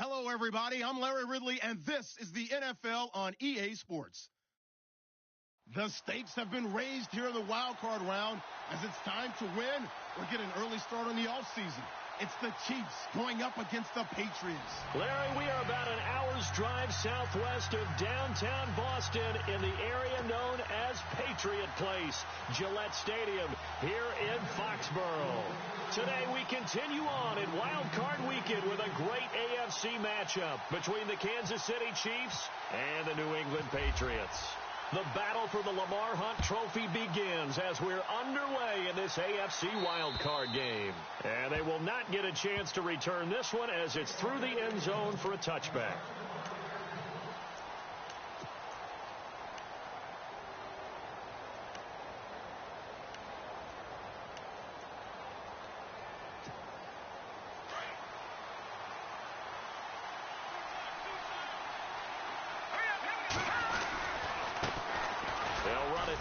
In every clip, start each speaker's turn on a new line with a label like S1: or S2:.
S1: Hello, everybody. I'm Larry Ridley, and this is the NFL on EA Sports. The stakes have been raised here in the wild card round as it's time to win or get an early start on the offseason. It's the Chiefs going up against the Patriots.
S2: Larry, we are about an hour's drive southwest of downtown Boston in the area known as Patriot Place, Gillette Stadium, here in Foxborough. Today we continue on in Wild Card Weekend with a great AFC matchup between the Kansas City Chiefs and the New England Patriots. The battle for the Lamar Hunt Trophy begins as we're underway in this AFC wildcard game. And they will not get a chance to return this one as it's through the end zone for a touchback.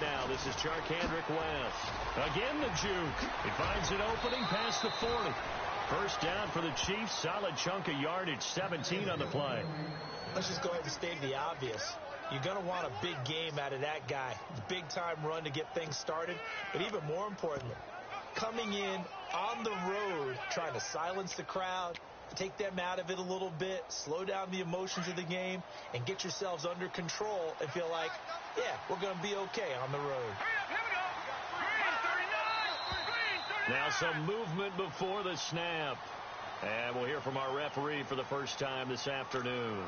S2: Now, this is Charkandrick West. Again, the juke. He finds an opening past the 40. First down for the Chiefs. Solid chunk of yardage, 17 on the play.
S3: Let's just go ahead and state the obvious. You're going to want a big game out of that guy. Big-time run to get things started. But even more importantly, coming in on the road, trying to silence the crowd, take them out of it a little bit, slow down the emotions of the game, and get yourselves under control and feel like, yeah, we're going to be okay on the road.
S2: Now some movement before the snap. And we'll hear from our referee for the first time this afternoon.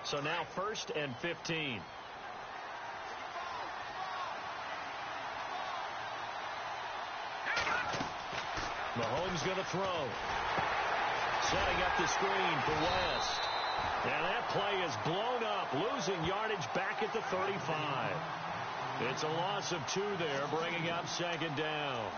S2: So now 1st and 15. Mahomes going to throw. Setting up the screen for West. And that play is blown up, losing yardage back at the 35. It's a loss of 2 there, bringing up 2nd down.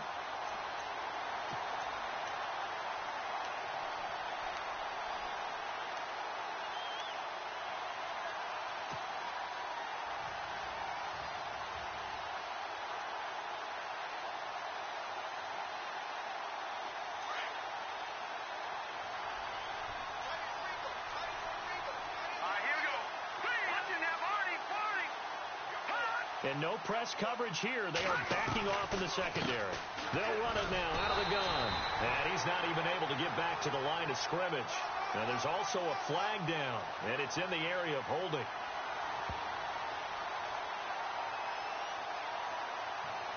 S2: And no press coverage here. They are backing off in the secondary. They'll run it now out of the gun. And he's not even able to get back to the line of scrimmage. Now there's also a flag down, and it's in the area of holding.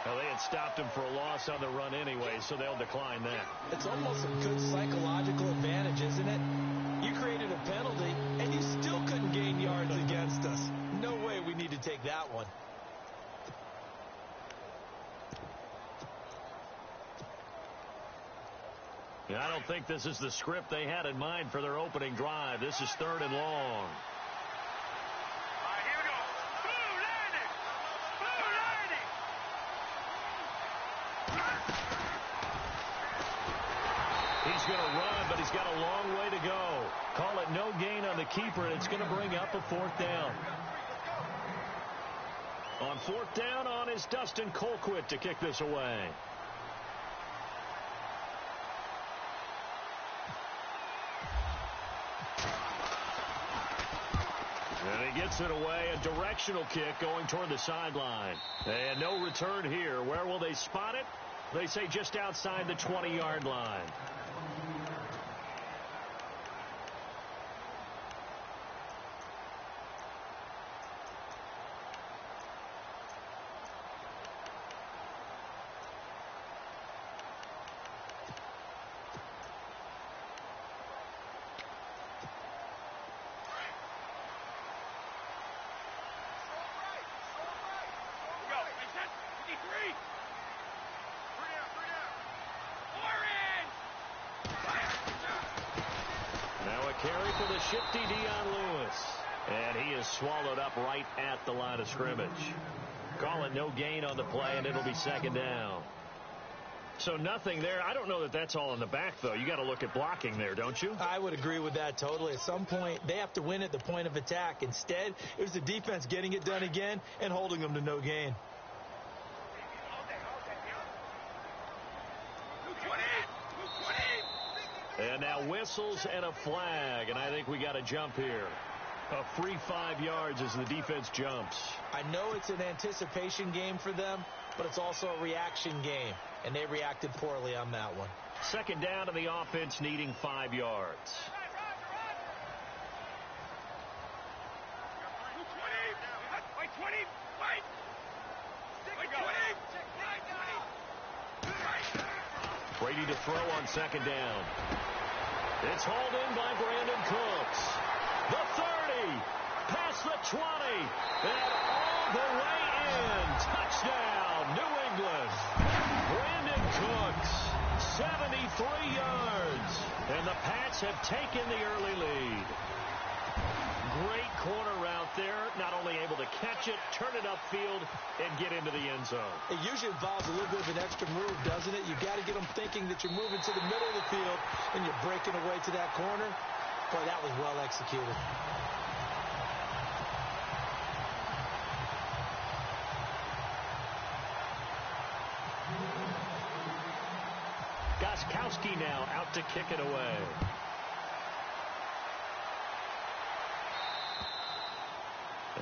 S2: Well, they had stopped him for a loss on the run anyway, so they'll decline that.
S3: It's almost a good psychological advantage, isn't it? You created a penalty, and you still couldn't gain yards against us. No way we need to take that one.
S2: I don't think this is the script they had in mind for their opening drive. This is 3rd and long.
S4: Here we go. Blue landing. Blue landing.
S2: He's going to run, but he's got a long way to go. Call it no gain on the keeper, and it's going to bring up a 4th down. On 4th down on is Dustin Colquitt to kick this away. And he gets it away, a directional kick going toward the sideline. And no return here. Where will they spot it? They say just outside the 20-yard line. Carry for the shifty Dion Lewis. And he is swallowed up right at the line of scrimmage. Call it no gain on the play, and it'll be 2nd down. So nothing there. I don't know that that's all in the back, though. You got to look at blocking there, don't you?
S3: I would agree with that totally. At some point, they have to win at the point of attack. Instead, it was the defense getting it done again and holding them to no gain.
S2: And now whistles and a flag, and I think we got a jump here. A free 5 yards as the defense jumps.
S3: I know it's an anticipation game for them, but it's also a reaction game, and they reacted poorly on that one.
S2: Second down to the offense needing 5 yards. Brady to throw on second down. It's hauled in by Brandon Cooks. The 30, past the 20, and all the way in. Touchdown, New England. Brandon Cooks, 73 yards. And the Pats have taken the early lead. Great corner route there. Not only able to catch it, turn it upfield, and get into the end zone.
S3: It usually involves a little bit of an extra move, doesn't it? You've got to get them thinking that you're moving to the middle of the field and you're breaking away to that corner. Boy, that was well executed.
S2: Gostkowski now out to kick it away.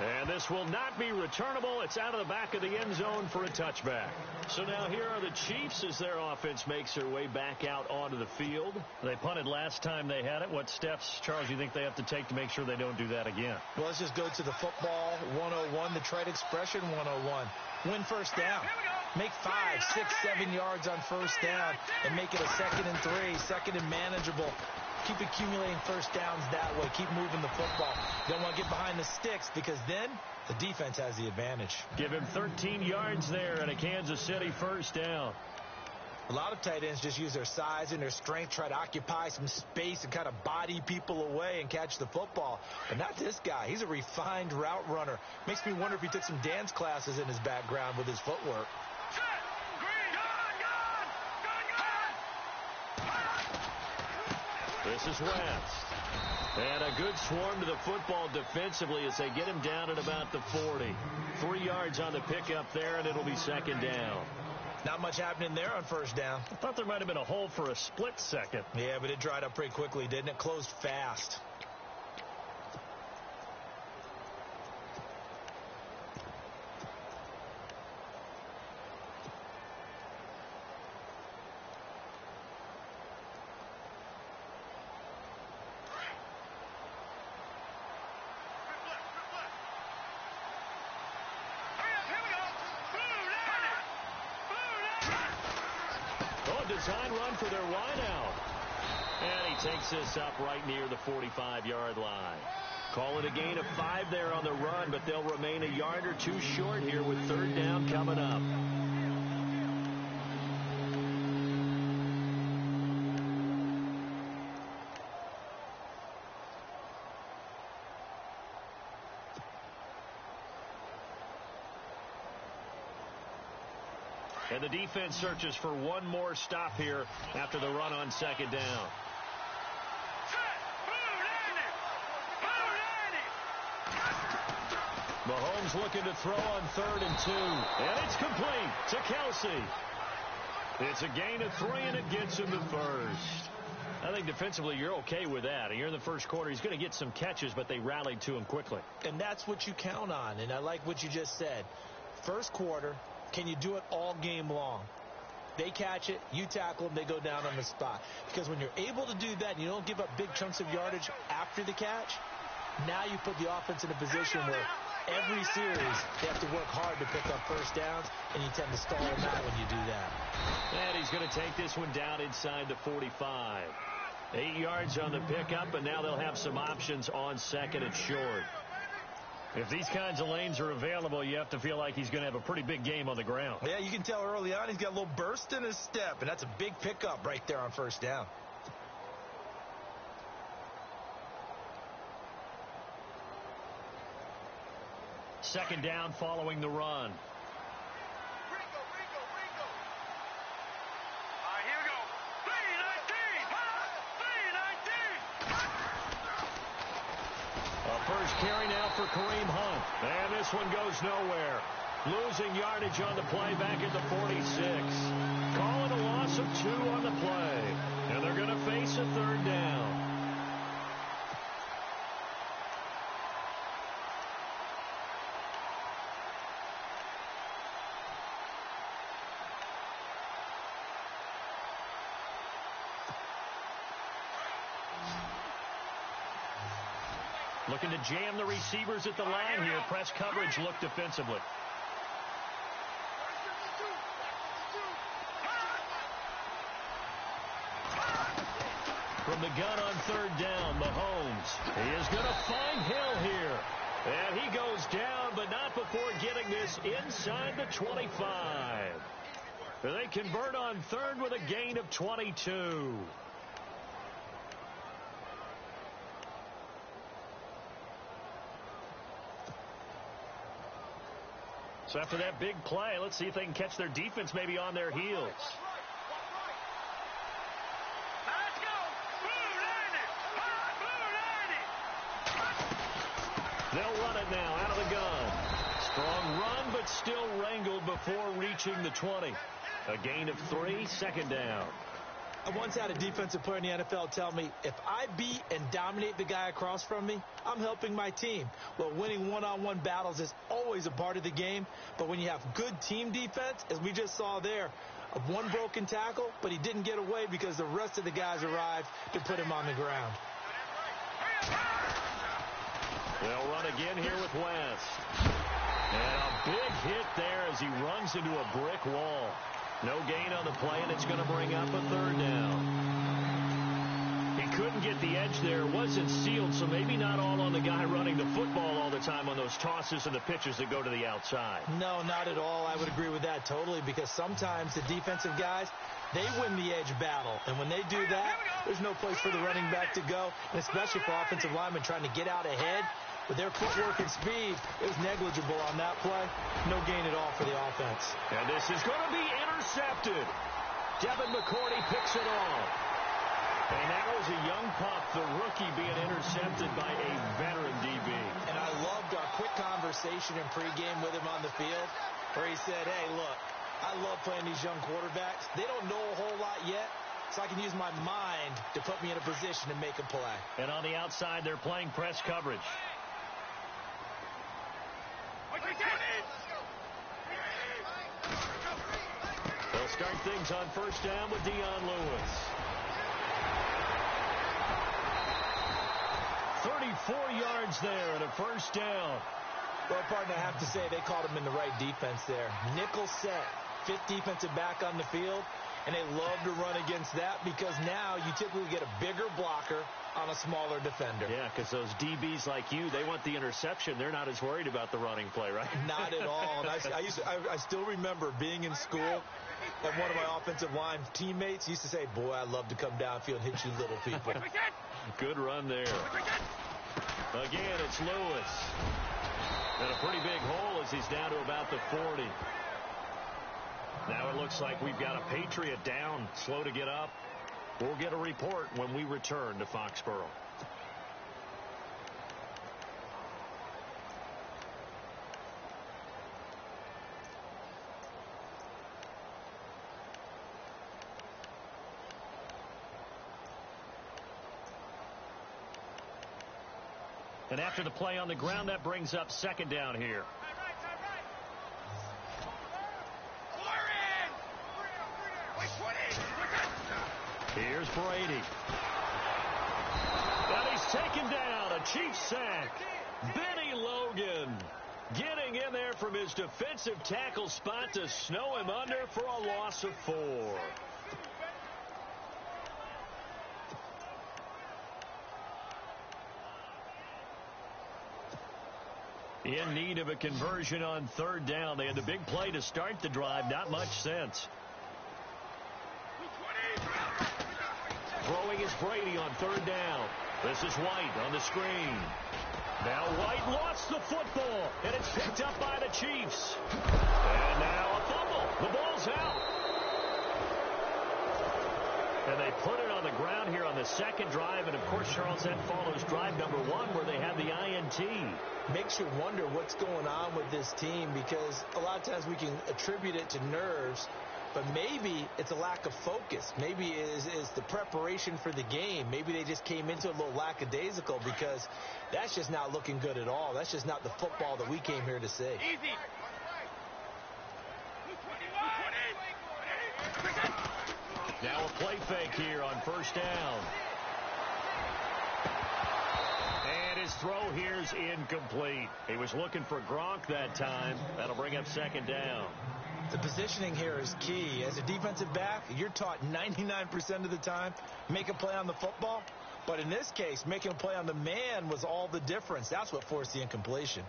S2: And this will not be returnable. It's out of the back of the end zone for a touchback. So now here are the Chiefs as their offense makes their way back out onto the field. They punted last time they had it. What steps, Charles, you think they have to take to make sure they don't do that again?
S3: Well, let's just go to the football 101, the trade expression 101. Win first down. Make 5, 6, 7 yards on first down and make it a 2nd and 3, 2nd and manageable. Keep accumulating first downs that way. Keep moving the football. Don't want to get behind the sticks because then the defense has the advantage.
S2: Give him 13 yards there and a Kansas City first down.
S3: A lot of tight ends just use their size and their strength, try to occupy some space and kind of body people away and catch the football. But not this guy. He's a refined route runner. Makes me wonder if he took some dance classes in his background with his footwork.
S2: This is West. And a good swarm to the football defensively as they get him down at about the 40. 3 yards on the pickup there, and it'll be second down.
S3: Not much happening there on first down.
S2: I thought there might have been a hole for a split second.
S3: Yeah, but it dried up pretty quickly, didn't it? Closed fast.
S2: Design run for their wideout. And he takes this up right near the 45-yard line. Call it a gain of 5 there on the run, but they'll remain a yard or two short here with third down coming up. And the defense searches for one more stop here after the run on second down. Mahomes looking to throw on 3rd and 2. And it's complete to Kelsey. It's a gain of 3, and it gets him to first. I think defensively you're okay with that. And you're in the first quarter. He's going to get some catches, but they rallied to him quickly.
S3: And that's what you count on. And I like what you just said. First quarter. Can you do it all game long? They catch it, you tackle them, they go down on the spot. Because when you're able to do that and you don't give up big chunks of yardage after the catch, now you put the offense in a position where every series they have to work hard to pick up first downs, and you tend to stall them out when you do that.
S2: And he's going to take this one down inside the 45. 8 yards on the pickup, and now they'll have some options on second and short. If these kinds of lanes are available, you have to feel like he's going to have a pretty big game on the ground.
S3: Yeah, you can tell early on he's got a little burst in his step, and that's a big pickup right there on first down.
S2: Second down following the run. first carry now for Kareem Hunt. And this one goes nowhere. Losing yardage on the play back at the 46. Call it a loss of 2 on the play. And they're going to face a third down. Looking to jam the receivers at the line here. Press coverage look defensively. From the gun on third down, Mahomes. He is going to find Hill here. And he goes down, but not before getting this inside the 25. They convert on third with a gain of 22. So after that big play, let's see if they can catch their defense maybe on their heels.
S4: Let's go.
S2: They'll run it now out of the gun. Strong run, but still wrangled before reaching the 20. A gain of 3, second down.
S3: I once had a defensive player in the NFL tell me, if I beat and dominate the guy across from me, I'm helping my team. Well, winning one-on-one battles is always a part of the game, but when you have good team defense, as we just saw there, one broken tackle, but he didn't get away because the rest of the guys arrived to put him on the ground.
S2: They'll run again here with West. And a big hit there as he runs into a brick wall. No gain on the play, and it's going to bring up a third down. He couldn't get the edge there. It wasn't sealed, so maybe not all on the guy running the football all the time on those tosses and the pitches that go to the outside.
S3: No, not at all. I would agree with that totally, because sometimes the defensive guys, they win the edge battle. And when they do that, there's no place for the running back to go, and especially for offensive linemen trying to get out ahead. With their footwork and speed, it was negligible on that play. No gain at all for the offense.
S2: And this is going to be intercepted. Devin McCourty picks it off. And that was a young pup, the rookie, being intercepted by a veteran DB.
S3: And I loved our quick conversation in pregame with him on the field, where he said, hey, look, I love playing these young quarterbacks. They don't know a whole lot yet, so I can use my mind to put me in a position to make a play.
S2: And on the outside, they're playing press coverage. They'll start things on first down with Dion Lewis. 34 yards there and a first down.
S3: Well, partner, I have to say they called him in the right defense there. Nickel set, fifth defensive back on the field, and they love to run against that because now you typically get a bigger blocker on a smaller defender.
S2: Yeah, because those DBs like you, they want the interception. They're not as worried about the running play, right?
S3: Not at all. And I still remember being in school, and one of my offensive line teammates used to say, boy, I love to come downfield and hit you little people.
S2: Good run there. Again, it's Lewis. And a pretty big hole as he's down to about the 40. Now it looks like we've got a Patriot down, slow to get up. We'll get a report when we return to Foxborough. And after the play on the ground, that brings up second down here. Here's Brady. And he's taken down. A Chiefs sack. Benny Logan getting in there from his defensive tackle spot to snow him under for a loss of 4. In need of a conversion on third down. They had the big play to start the drive. Not much sense. Throwing is Brady on third down. This is White on the screen. Now White lost the football, and it's picked up by the Chiefs. And now a fumble. The ball's out. And they put it on the ground here on the second drive. And, of course, Charles, that follows drive number 1 where they had the INT.
S3: Makes you wonder what's going on with this team, because a lot of times we can attribute it to nerves, but maybe it's a lack of focus. Maybe it's the preparation for the game. Maybe they just came into a little lackadaisical, because that's just not looking good at all. That's just not the football that we came here to see.
S4: Easy.
S2: Now a play fake here on first down. And his throw here is incomplete. He was looking for Gronk that time. That'll bring up second down.
S3: The positioning here is key. As a defensive back, you're taught 99% of the time, make a play on the football. But in this case, making a play on the man was all the difference. That's what forced the incompletion.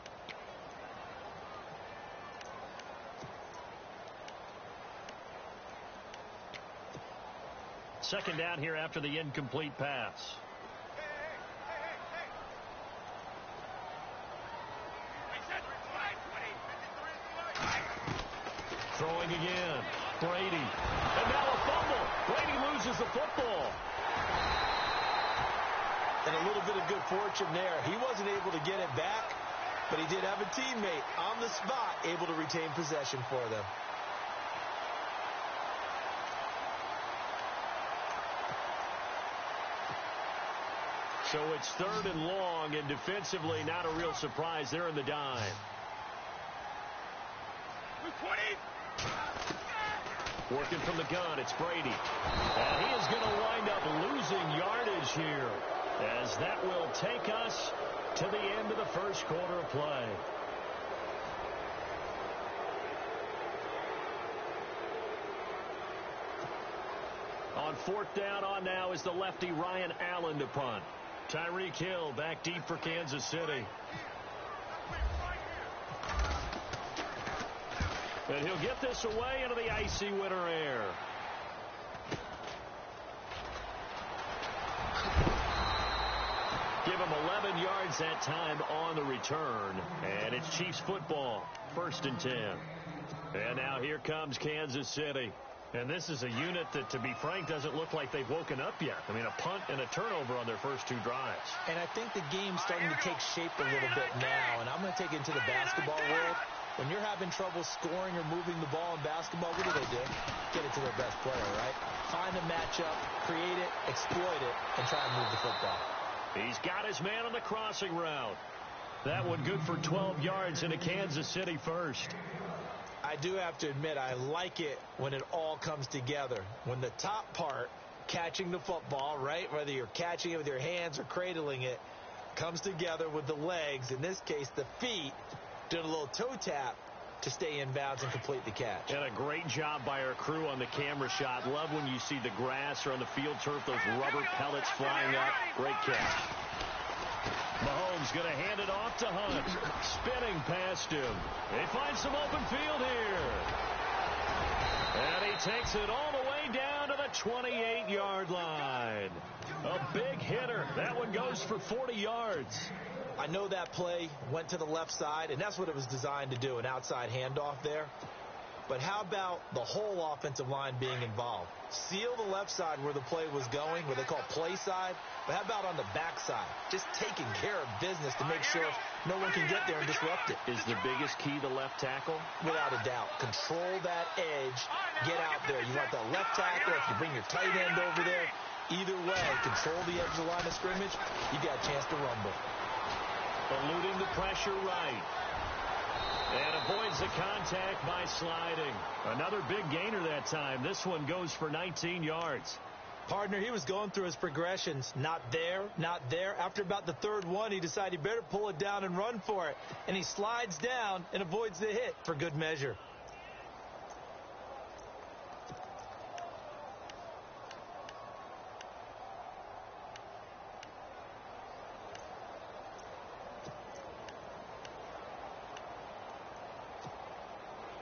S2: Second down here after the incomplete pass. Throwing again. Brady. And now a fumble. Brady loses the football.
S3: And a little bit of good fortune there. He wasn't able to get it back, but he did have a teammate on the spot able to retain possession for them.
S2: So it's third and long, and defensively not a real surprise. They're in the dime. Working from the gun, it's Brady. And he is going to wind up losing yardage here, as that will take us to the end of the first quarter of play. On fourth down on now is the lefty Ryan Allen to punt. Tyreek Hill back deep for Kansas City. And he'll get this away into the icy winter air. Give him 11 yards that time on the return. And it's Chiefs football. First and 10. And now here comes Kansas City. And this is a unit that, to be frank, doesn't look like they've woken up yet. I mean, a punt and a turnover on their first two drives.
S3: And I think the game's starting to take shape a little bit now. And I'm going to take it into the basketball world. When you're having trouble scoring or moving the ball in basketball, what do? Get it to their best player, right? Find a matchup, create it, exploit it, and try and move the football.
S2: He's got his man on the crossing route. That one good for 12 yards into Kansas City first.
S3: I do have to admit, I like it when it all comes together. When the top part, catching the football, right, whether you're catching it with your hands or cradling it, comes together with the legs, in this case the feet, doing a little toe tap to stay in bounds and complete the catch.
S2: And a great job by our crew on the camera shot. Love when you see the grass or on the field turf, those rubber pellets flying up. Great catch. Mahomes going to hand it off to Hunt. Spinning past him. They find some open field here. And he takes it all the way down to the 28-yard line. A big hitter. That one goes for 40 yards.
S3: I know that play went to the left side, and that's what it was designed to do, an outside handoff there. But how about the whole offensive line being involved? Seal the left side where the play was going, what they call play side. But how about on the back side? Just taking care of business to make sure no one can get there and disrupt it.
S2: Is the biggest key the left tackle?
S3: Without a doubt. Control that edge. Get out there. You want the left tackle. If you bring your tight end over there, either way, control the edge of the line of scrimmage. You got a chance to rumble.
S2: Eluding the pressure right. And avoids the contact by sliding. Another big gainer that time. This one goes for 19 yards.
S3: Partner, he was going through his progressions. Not there, not there. After about the third one, he decided he better pull it down and run for it. And he slides down and avoids the hit for good measure.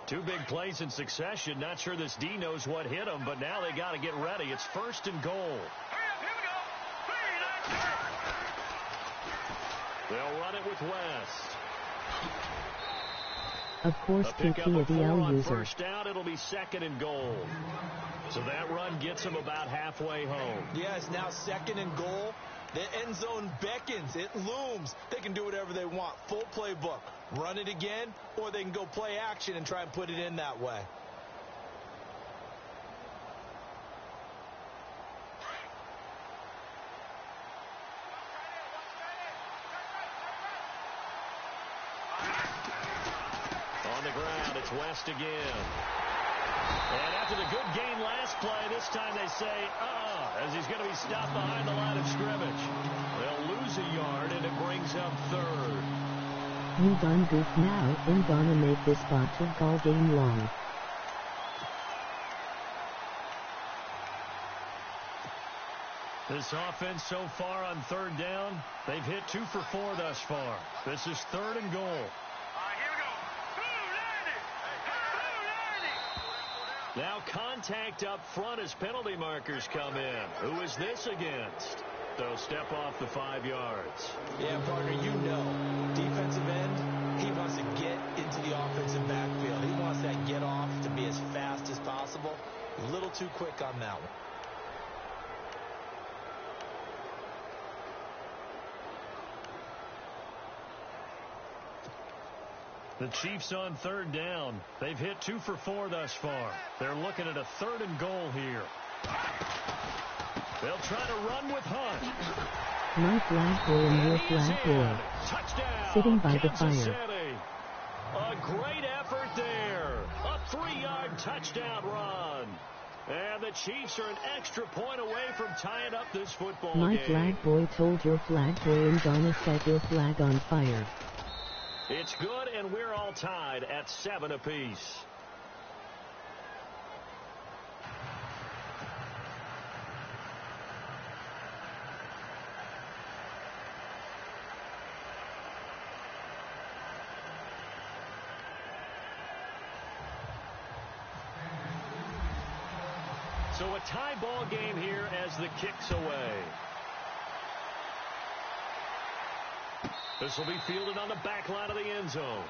S2: Two big plays in succession. Not sure this D knows what hit him, but now they got to get ready. It's first and goal. They'll run it with West.
S5: Of course,
S2: A pickup
S5: Kiki, a
S2: of 4
S5: DL
S2: on
S5: user.
S2: first down. It'll be 2nd and goal. So that run gets them about halfway home.
S3: Yeah, it's now 2nd and goal. The end zone beckons. It looms. They can do whatever they want. Full playbook. Run it again, or they can go play action and try and put it in that way.
S2: On the ground, it's West again. And after the good gain last play, this time they say, as he's going to be stopped behind the line of scrimmage. They'll lose a yard, and it brings up 3rd.
S5: You done goof now, I'm gonna make this spot all game long.
S2: This offense so far on 3rd down, they've hit 2 for 4 thus far. This is 3rd and goal. Now contact up front as penalty markers come in. Who is this against? They'll step off the 5 yards.
S3: Yeah, partner, you know, defensive end, he wants to get into the offensive backfield. He wants that get off to be as fast as possible. A little too quick on that one.
S2: The Chiefs on 3rd down. They've hit 2 for 4 thus far. They're looking at a 3rd and goal here. They'll try to run with Hunt.
S5: My flag boy and your flag boy.
S2: Touchdown,
S5: sitting by the
S2: Kansas
S5: fire.
S2: City. A great effort there. A 3-yard touchdown run. And the Chiefs are an extra point away from tying up this football
S5: My
S2: game.
S5: flag boy told your flag boy I'm gonna set your flag on fire.
S2: It's good, and we're all tied at 7 apiece. So a tie ball game here as the kick's away. This will be fielded on the back line of the end zone.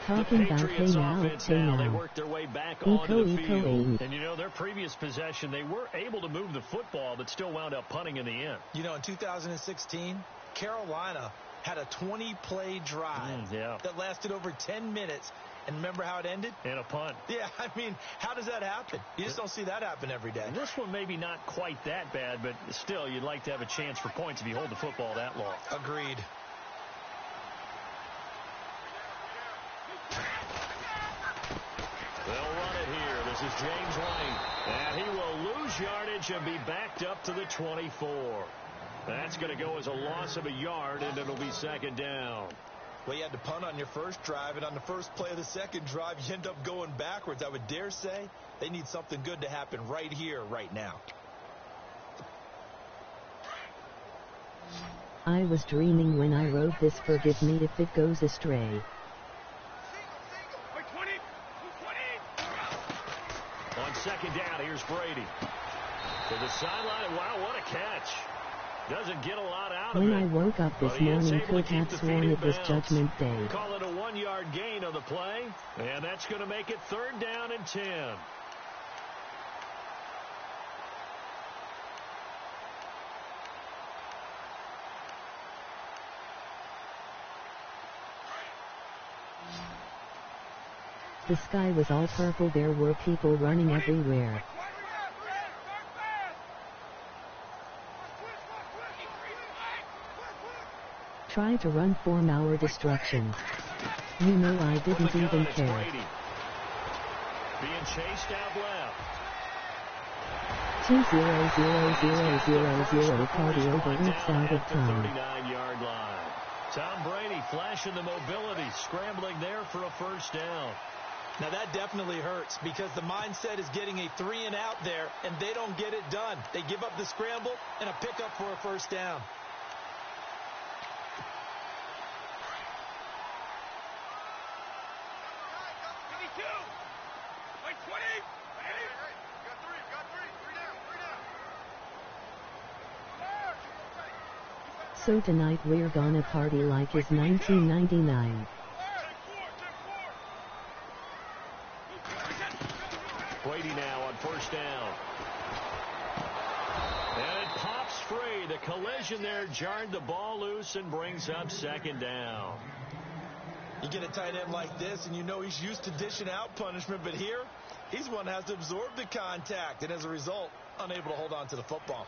S5: Talking
S2: the
S5: about
S2: Patriots
S5: hey now,
S2: offense
S5: hey
S2: now. They
S5: now.
S2: work their way back
S5: Eco,
S2: onto the
S5: eco,
S2: field.
S5: aim.
S2: And you know, their previous possession, they were able to move the football, but still wound up punting in the end.
S3: You know, in 2016, Carolina had a 20-play drive that lasted over 10 minutes. And remember how it ended?
S2: And a punt.
S3: Yeah, I mean, how does that happen? You just don't see that happen every day.
S2: And this one maybe not quite that bad, but still, you'd like to have a chance for points if you hold the football that long.
S3: Agreed.
S2: They'll run it here. This is James White. And he will lose yardage and be backed up to the 24. That's going to go as a loss of a yard, and it'll be 2nd down.
S3: Well, you had to punt on your first drive, and on the first play of the second drive, you end up going backwards. I would dare say they need something good to happen right here, right now.
S5: I was dreaming when I wrote this. Forgive me if it goes astray.
S2: On 2nd down, here's Brady. To the sideline. Wow, what a catch. Doesn't get a lot out of it.
S5: When I woke up this morning, could have sworn it was Judgment Day.
S2: Call it a 1-yard gain on the play, and that's going to make it 3rd down and 10.
S5: The sky was all purple. There were people running everywhere. Try to run form our destruction. You know I didn't even care.
S2: Brady. Being chased out left.
S5: 2-0-0-0-0-0 party over eats out of time.
S2: 39-yard line. Tom Brady flashing the mobility, scrambling there for a 1st down.
S3: Now that definitely hurts because the mindset is getting a 3 and out there, and they don't get it done. They give up the scramble and a pickup for a 1st down.
S5: So tonight we're gonna party like it's 1999.
S2: collision there jarred the ball loose and brings up second down.
S3: You get a tight end like this, and you know he's used to dishing out punishment, but here, he's one that has to absorb the contact, and as a result, unable to hold on to the football.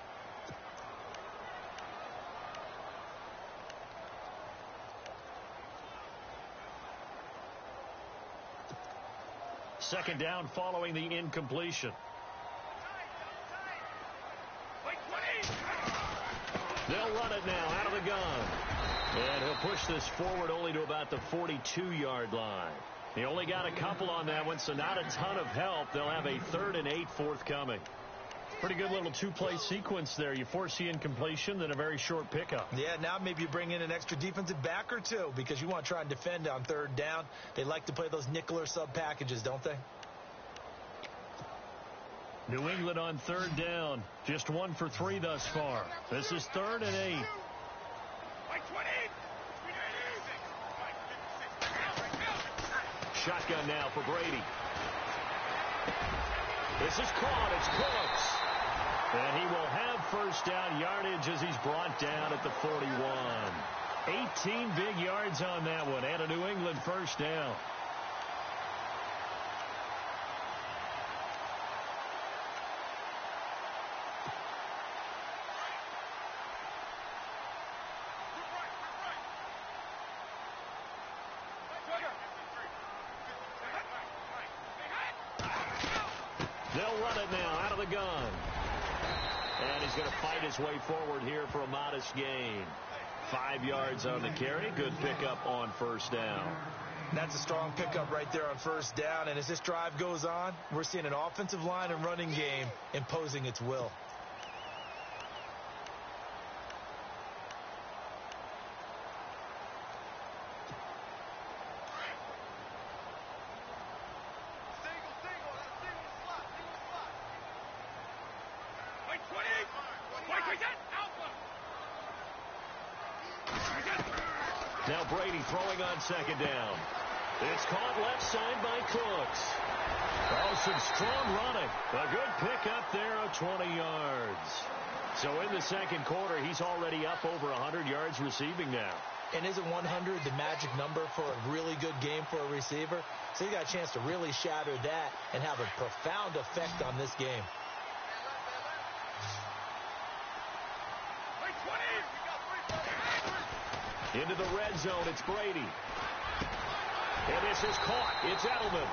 S2: Second down following the incompletion. They'll run it now out of the gun. And he'll push this forward only to about the 42-yard line. He only got a couple on that one, so not a ton of help. They'll have a 3rd and 8 forthcoming. Pretty good little two-play sequence there. You force the incompletion, then a very short pickup.
S3: Yeah, now maybe you bring in an extra defensive back or two because you want to try and defend on 3rd down. They like to play those nickel or sub packages, don't they?
S2: New England on 3rd down. Just 1 for 3 thus far. This is 3rd and 8. Shotgun now for Brady. This is caught. It's Cooks. And he will have first down yardage as he's brought down at the 41. 18 big yards on that one and a New England first down. They'll run it now out of the gun. And he's going to fight his way forward here for a modest gain. 5 yards on the carry. Good pickup on first down.
S3: That's a strong pickup right there on first down. And as this drive goes on, we're seeing an offensive line and running game imposing its will.
S2: Now Brady throwing on second down. It's caught left side by Cooks. Oh, some strong running. A good pickup there of 20 yards. So in the second quarter, he's already up over 100 yards receiving now.
S3: And isn't 100 the magic number for a really good game for a receiver? So he got a chance to really shatter that and have a profound effect on this game.
S2: Into the red zone, it's Brady. And this is caught. It's Edelman.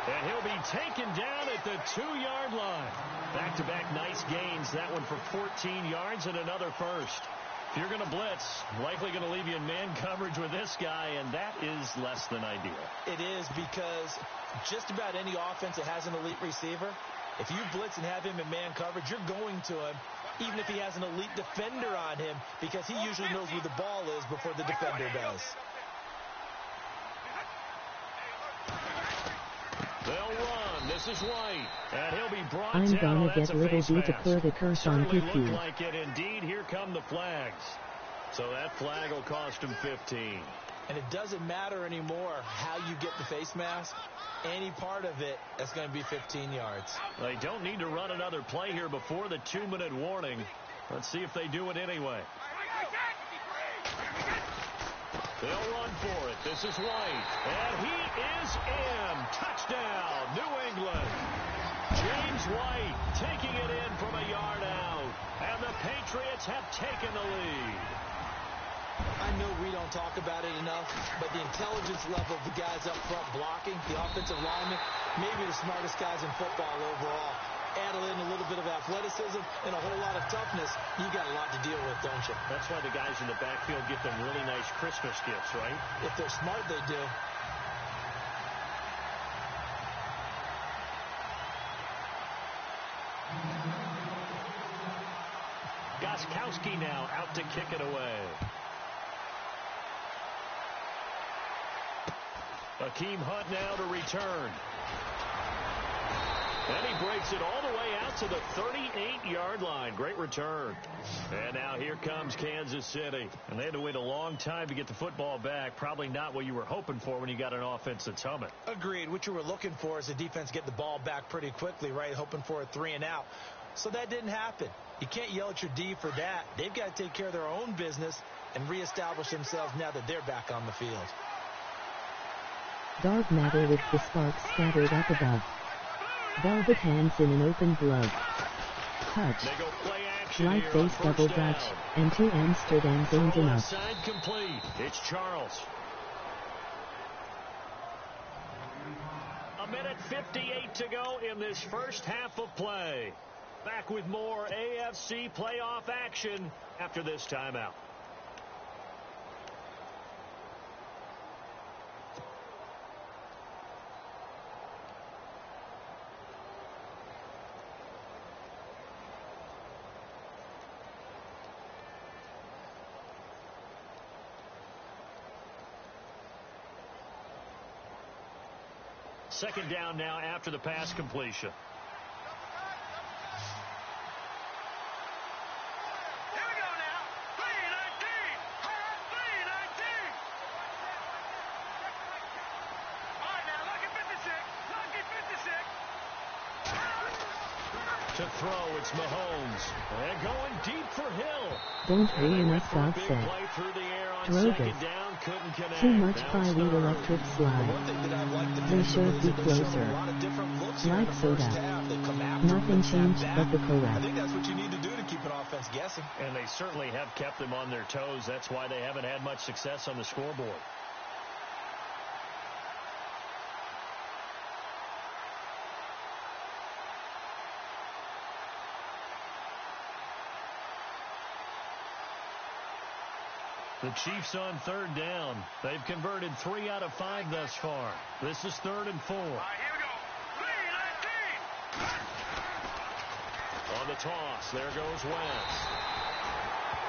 S2: And he'll be taken down at the 2-yard line. Back-to-back nice gains. That one for 14 yards and another first. If you're going to blitz, likely going to leave you in man coverage with this guy, and that is less than ideal.
S3: It is because just about any offense that has an elite receiver, if you blitz and have him in man coverage, you're going to him, even if he has an elite defender on him, because he usually knows where the ball is before the defender does.
S2: They'll run. This is White. And he'll be brought
S5: I'm
S2: down.
S5: gonna get little bit to put the curse on
S2: Certainly
S5: PP.
S2: looked like it. Indeed, here come the flags. So that flag will cost him 15.
S3: And it doesn't matter anymore how you get the face mask. Any part of it, that's going to be 15 yards.
S2: They don't need to run another play here before the 2-minute warning. Let's see if they do it anyway. They'll run for it. This is White. And he is in. Touchdown, New England. James White taking it in from a yard out. And the Patriots have taken the lead.
S3: I know we don't talk about it enough, but the intelligence level of the guys up front blocking, the offensive linemen, maybe the smartest guys in football overall. Add in a little bit of athleticism and a whole lot of toughness, you got a lot to deal with, don't you?
S2: That's why the guys in the backfield get them really nice Christmas gifts, right?
S3: If they're smart, they do.
S2: Gostkowski now out to kick it away. Akeem Hunt now to return. And he breaks it all the way out to the 38-yard line. Great return. And now here comes Kansas City. And they had to wait a long time to get the football back. Probably not what you were hoping for when you got an offense that's humming.
S3: Agreed. What you were looking for is the defense get the ball back pretty quickly, right? Hoping for a 3-and-out. So that didn't happen. You can't yell at your D for that. They've got to take care of their own business and reestablish themselves now that they're back on the field.
S5: Dark matter with the sparks scattered up above. Velvet hands in an open glove. Touch.
S2: They go play action
S5: Light
S2: here on
S5: face
S2: first
S5: double
S2: down.
S5: dutch, and 2 Amsterdam ain't
S2: Throw
S5: enough.
S2: side complete. It's Charles. A minute 58 to go in this first half of play. Back with more AFC playoff action after this timeout. Second down now after the pass completion.
S4: Here we go now. 3-19. 3-19. All right, now, lucky 56. Lucky 56.
S2: To throw, it's Mahomes. And going deep for Hill.
S5: Don't ruin us,
S2: For a
S5: God
S2: big
S5: said.
S2: play through the air on
S5: Drogas.
S2: second down. Couldn't connect.
S5: Too much
S2: Now it's
S5: plywood
S2: third.
S5: electric
S3: One
S5: slide.
S3: thing that I like
S5: We
S3: defensively
S5: should
S3: is
S5: be
S3: that they've shown
S5: closer.
S3: a lot of different looks here in
S5: Like
S3: the
S5: soda.
S3: first half. They come after
S5: Nothing
S3: them, sat
S5: changed
S3: back.
S5: but the
S3: I
S5: correct.
S3: think that's what you need to do to keep an offense guessing.
S2: And they certainly have kept them on their toes. That's why they haven't had much success on the scoreboard. The Chiefs on third down. They've converted 3 out of 5 thus far. This is 3rd and 4.
S4: All right, here we go. 3-19.
S2: On the toss, there goes Wentz.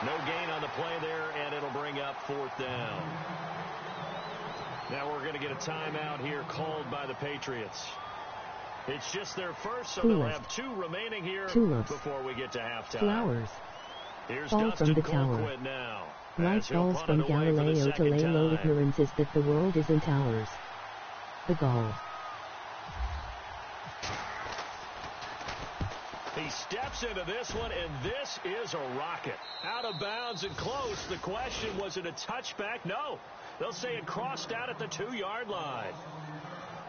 S2: No gain on the play there, and it'll bring up 4th down. Now we're going to get a timeout here called by the Patriots. It's just their first, so they'll have 2 remaining here before we get to halftime.
S5: Flowers.
S2: Here's
S5: Fall from
S2: Dustin
S5: the tower.
S2: Colquitt now.
S5: Light
S2: as he'll
S5: falls
S2: punt
S5: from
S2: it away for the
S5: Galileo to
S2: second
S5: lay low.
S2: time.
S5: Ignorance is that the world is in towers. The goal.
S2: He steps into this one, and this is a rocket. Out of bounds and close. The question, was it a touchback? No. They'll say it crossed out at the 2-yard line.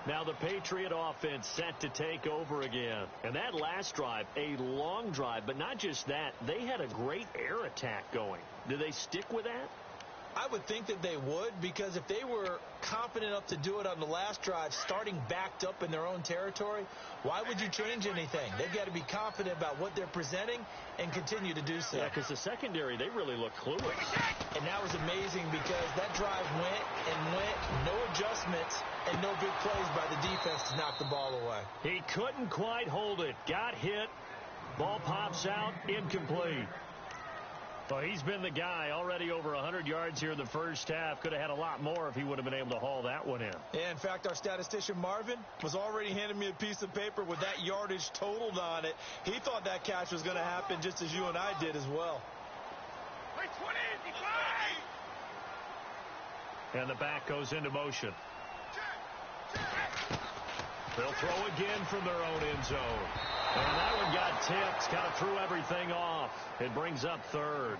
S2: Now the Patriot offense set to take over again. And that last drive, a long drive, but not just that. They had a great air attack going. Do they stick with that?
S3: I would think that they would, because if they were confident enough to do it on the last drive, starting backed up in their own territory, why would you change anything? They've got to be confident about what they're presenting and continue to do so.
S2: Yeah, because the secondary, they really look clueless.
S3: And that was amazing because that drive went and went, no adjustments, and no big plays by the defense to knock the ball away.
S2: He couldn't quite hold it. Got hit. Ball pops out. Incomplete. Well, he's been the guy, already over 100 yards here in the first half. Could have had a lot more if he would have been able to haul that one in.
S3: Yeah, in fact, our statistician Marvin was already handing me a piece of paper with that yardage totaled on it. He thought that catch was going to happen just as you and I did as well.
S4: Wait, 20, 5.
S2: And the back goes into motion. They'll throw again from their own end zone. And that one got tipped. Kind of threw everything off. It brings up 3rd.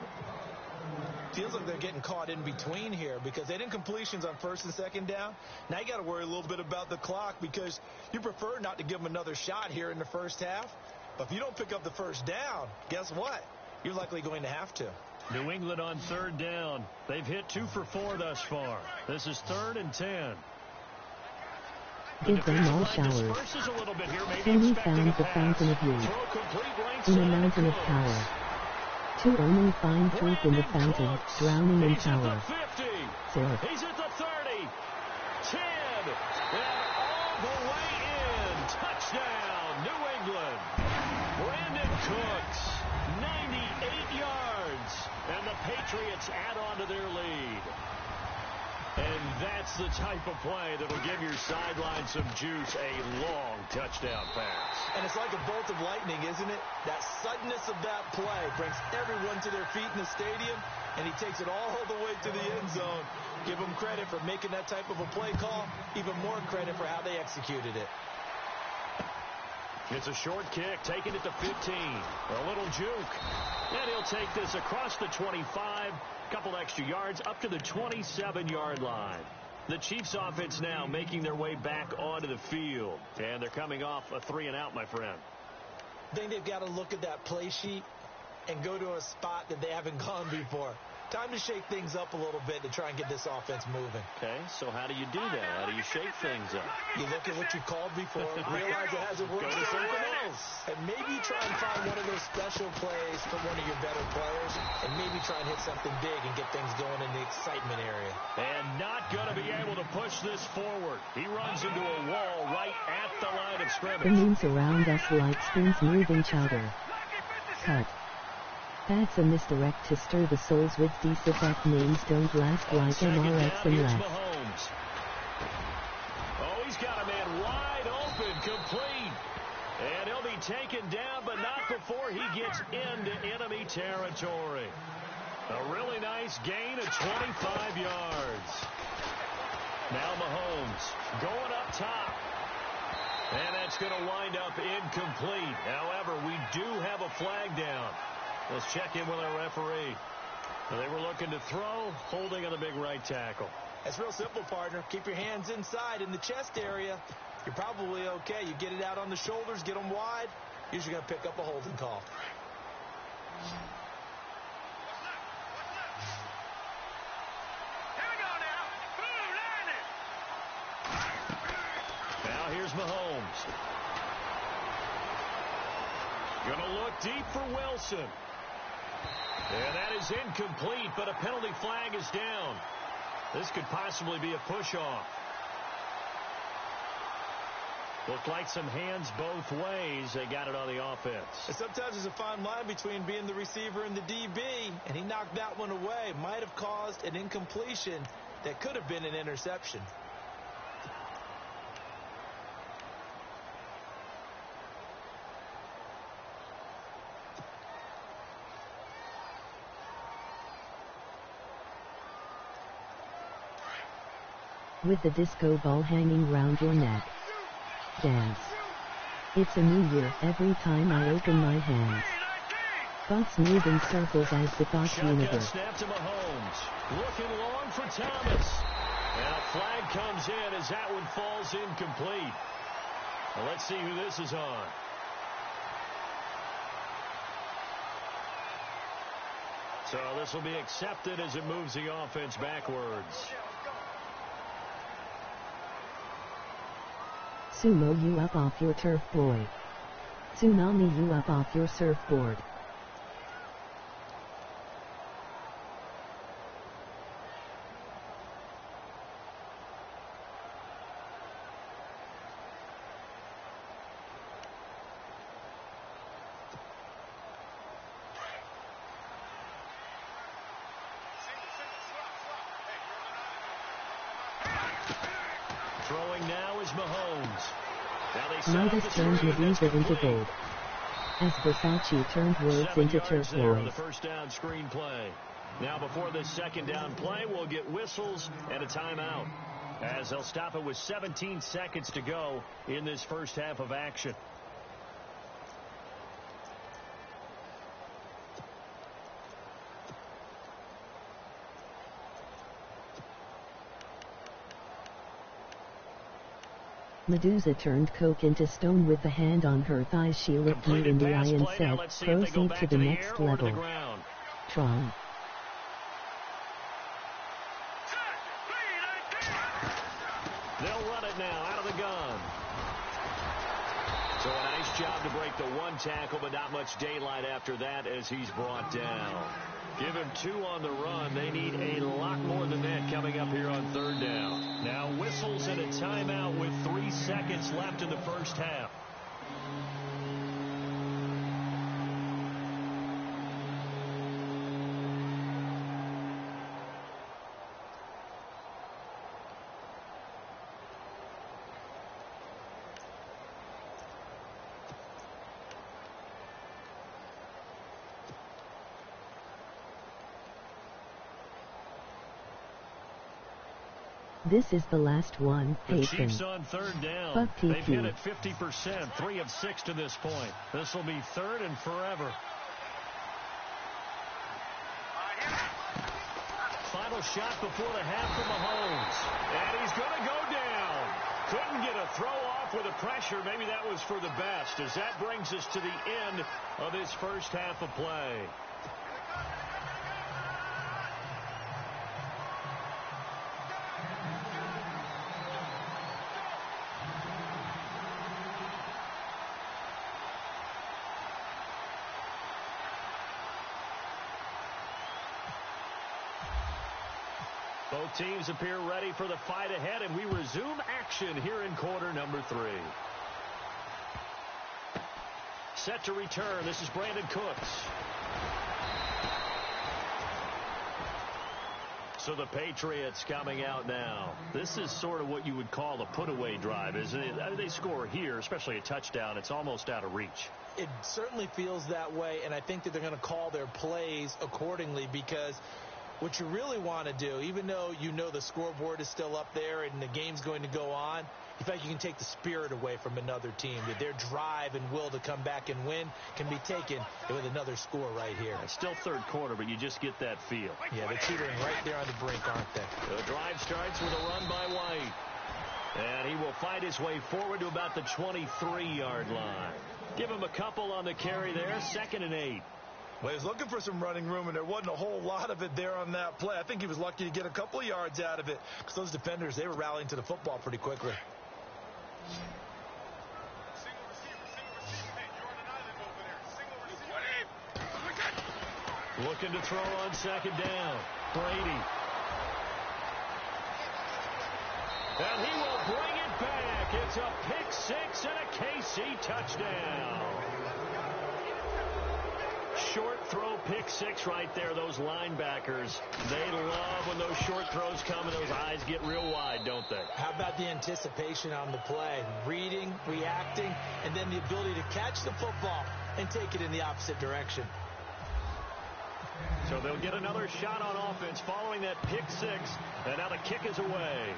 S3: Feels like they're getting caught in between here because they didn't completions on 1st and 2nd down. Now you got to worry a little bit about the clock because you prefer not to give them another shot here in the first half. But if you don't pick up the first down, guess what? You're likely going to have to.
S2: New England on 3rd down. They've hit 2 for 4 thus far. This is 3rd and 10.
S5: Give them all showers. Tony found the fountain of youth in a mountain of power. To only find truth in the fountain, drowning in power. Zero.
S2: He's at the 30. 10. And all the way in. Touchdown, New England. Brandon Cooks, 98 yards. And the Patriots add on to their lead. And that's the type of play that'll give your sideline some juice, a long touchdown pass.
S3: And it's like a bolt of lightning, isn't it? That suddenness of that play brings everyone to their feet in the stadium, and he takes it all the way to the end zone. Give him credit for making that type of a play call, even more credit for how they executed it.
S2: It's a short kick, taking it to 15. A little juke. And he'll take this across the 25, a couple extra yards, up to the 27-yard line. The Chiefs offense now making their way back onto the field. And they're coming off a 3-and-out, my friend.
S3: I think they've got to look at that play sheet and go to a spot that they haven't gone before. Time to shake things up a little bit to try and get this offense moving.
S2: Okay, so how do you do that? How do you shake things up?
S3: You look at what you called before, realize it hasn't worked
S2: Go to something
S3: way,
S2: else.
S3: and maybe try and find one of those special plays from one of your better players, and maybe try and hit something big and get things going in the excitement area.
S2: And not going to be able to push this forward. He runs into a wall right at the line of scrimmage.
S5: The moons around us like spoons moving chowder. Cut. That's a misdirect to stir the souls with these effect names don't last like MRX and less.
S2: Mahomes. Oh, he's got a man wide open, complete. And he'll be taken down, but not before he gets into enemy territory. A really nice gain of 25 yards. Now Mahomes going up top. And that's going to wind up incomplete. However, we do have a flag down. Let's check in with our referee. They were looking to throw, holding on the big right tackle.
S3: That's real simple, partner. Keep your hands inside in the chest area. You're probably okay. You get it out on the shoulders, get them wide. Usually going to pick up a holding call.
S2: Now here's Mahomes. Going to look deep for Wilson. And that is incomplete, but a penalty flag is down. This could possibly be a push-off. Looked like some hands both ways. They got it on the offense.
S3: And sometimes there's a fine line between being the receiver and the DB, and he knocked that one away. Might have caused an incompletion that could have been an interception.
S5: With the disco ball hanging round your neck. Dance. It's a new year every time I open my hands. Thoughts move in circles as the thoughts
S2: Shotgun
S5: universe.
S2: snap to Mahomes. Looking long for Thomas. And a flag comes in as that one falls incomplete. Well, let's see who this is on. So this will be accepted as it moves the offense backwards.
S5: Sumo you up off your turf, boy. Tsunami you up off your surfboard.
S2: Throwing now is Mahomes. Now they set
S5: Midas
S2: up the
S5: turned
S2: screen.
S5: Medusa
S2: That's
S5: into
S2: complete.
S5: gold. As Versace turned words
S2: 7
S5: into
S2: yards
S5: turf
S2: there on the
S5: boys.
S2: first down screen play. Now before this second down play, we'll get whistles and a timeout, as they'll stop it with 17 seconds to go in this first half of action.
S5: Medusa turned coke into stone with the hand on her thighs. She looked me in the eye and said, proceed to the next level. Tron.
S2: They'll run it now out of the gun. So a nice job to break the one tackle, but not much daylight after that as he's brought down. Give him 2 on the run. They need a lot more than that coming up here on third down. Now whistles and a timeout with 3 seconds left in the first half.
S5: This is the last one,
S2: The
S5: Peyton.
S2: Chiefs on third down.
S5: Fuck TT.
S2: They've hit it 50%, 3 of 6 to this point. This will be third and forever. Final shot before the half from Mahomes. And he's going to go down. Couldn't get a throw off with the pressure. Maybe that was for the best, as that brings us to the end of this first half of play. Both teams appear ready for the fight ahead, and we resume action here in quarter number 3. Set to return. This is Brandon Cooks. So the Patriots coming out now. This is sort of what you would call a put-away drive, isn't it? I mean, they score here, especially a touchdown. It's almost out of reach.
S3: It certainly feels that way, and I think that they're going to call their plays accordingly, because what you really want to do, even though you know the scoreboard is still up there and the game's going to go on, in fact, you can take the spirit away from another team. That their drive and will to come back and win can be taken with another score right here.
S2: It's still third quarter, but you just get that feel.
S3: Yeah, they're teetering right there on the brink, aren't they?
S2: The drive starts with a run by White. And he will fight his way forward to about the 23-yard line. Give him a couple on the carry there, 2nd and 8.
S3: Well, he was looking for some running room, and there wasn't a whole lot of it there on that play. I think he was lucky to get a couple of yards out of it, because those defenders, they were rallying to the football pretty quickly.
S2: Looking to throw on 2nd down. Brady. And he will bring it back. It's a pick 6 and a KC touchdown. Short throw, pick 6 right there. Those linebackers, they love when those short throws come and those eyes get real wide, don't they?
S3: How about the anticipation on the play? Reading, reacting, and then the ability to catch the football and take it in the opposite direction.
S2: So they'll get another shot on offense following that pick 6, and now the kick is away.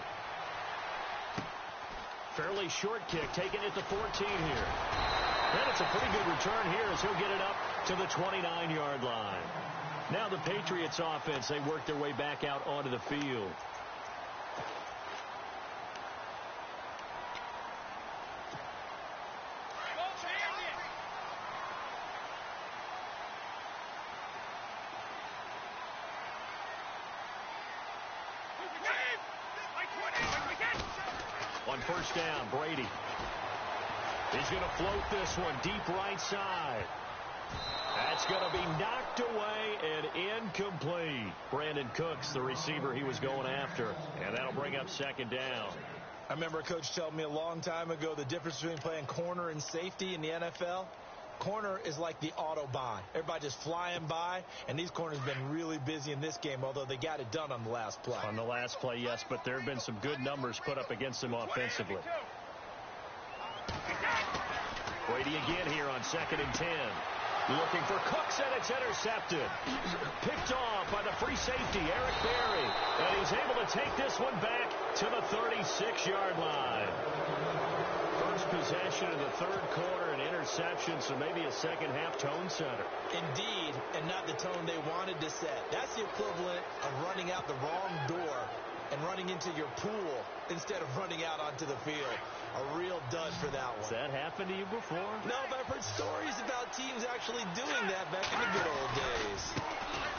S2: Fairly short kick, taken at the 14 here. And it's a pretty good return here as he'll get it up to the 29-yard line. Now the Patriots offense, they work their way back out onto the field. On first down, Brady. He's going to float this one deep right side. That's going to be knocked away and incomplete. Brandon Cooks, the receiver he was going after. And that'll bring up 2nd down.
S3: I remember a coach telling me a long time ago the difference between playing corner and safety in the NFL. Corner is like the Autobahn. Everybody just flying by, and these corners have been really busy in this game, although they got it done on the last play.
S2: On the last play, yes, but there have been some good numbers put up against them offensively. Brady again here on 2nd and 10. Looking for Cooks, and it's intercepted. Picked off by the free safety, Eric Berry. And he's able to take this one back to the 36-yard line. First possession in the third quarter, an interception, so maybe a second-half tone setter.
S3: Indeed, and not the tone they wanted to set. That's the equivalent of running out the wrong door and running into your pool instead of running out onto the field. A real dud for that one.
S2: Has that happened to you before?
S3: No, but I've heard stories about teams actually doing that back in the good old days.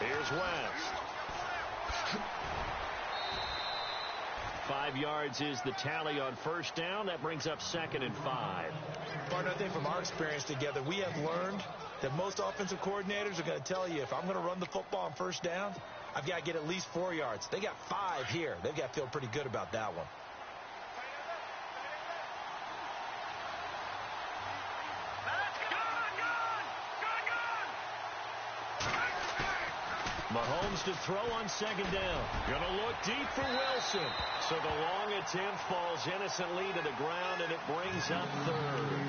S2: Here's West. 5 yards is the tally on first down. That brings up 2nd and 5.
S3: Partner, I think from our experience together, we have learned that most offensive coordinators are going to tell you, if I'm going to run the football on first down, I've got to get at least 4 yards. They got 5 here. They've got to feel pretty good about that one.
S2: Mahomes to throw on second down. Going to look deep for Wilson. So the long attempt falls innocently to the ground, and it brings up third.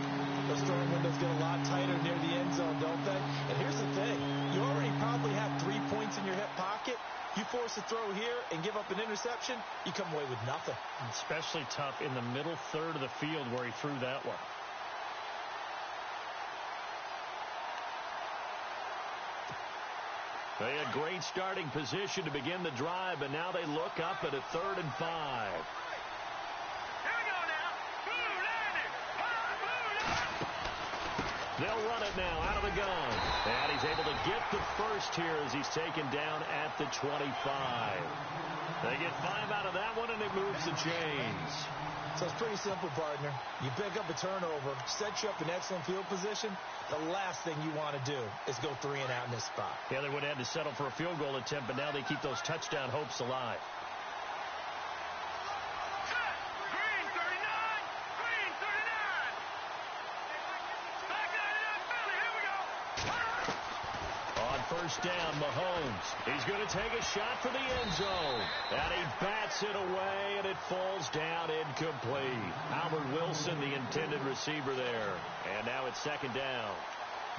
S3: Those throwing windows get a lot tighter near the end zone, don't they? And here's the thing. You already probably have 3 points in your hip pocket. You force a throw here and give up an interception, you come away with nothing.
S2: Especially tough in the middle third of the field where he threw that one. They had great starting position to begin the drive, but now they look up at a 3rd and 5. They'll run it now out of the gun. And he's able to get the first here as he's taken down at the 25. They get 5 out of that one, and it moves the chains.
S3: So it's pretty simple, partner. You pick up a turnover, set you up in excellent field position. The last thing you want to do is go 3 and out in this spot.
S2: Yeah, they would have had to settle for a field goal attempt, but now they keep those touchdown hopes alive. First down, Mahomes. He's going to take a shot for the end zone. And he bats it away, and it falls down incomplete. Albert Wilson, the intended receiver there. And now it's second down.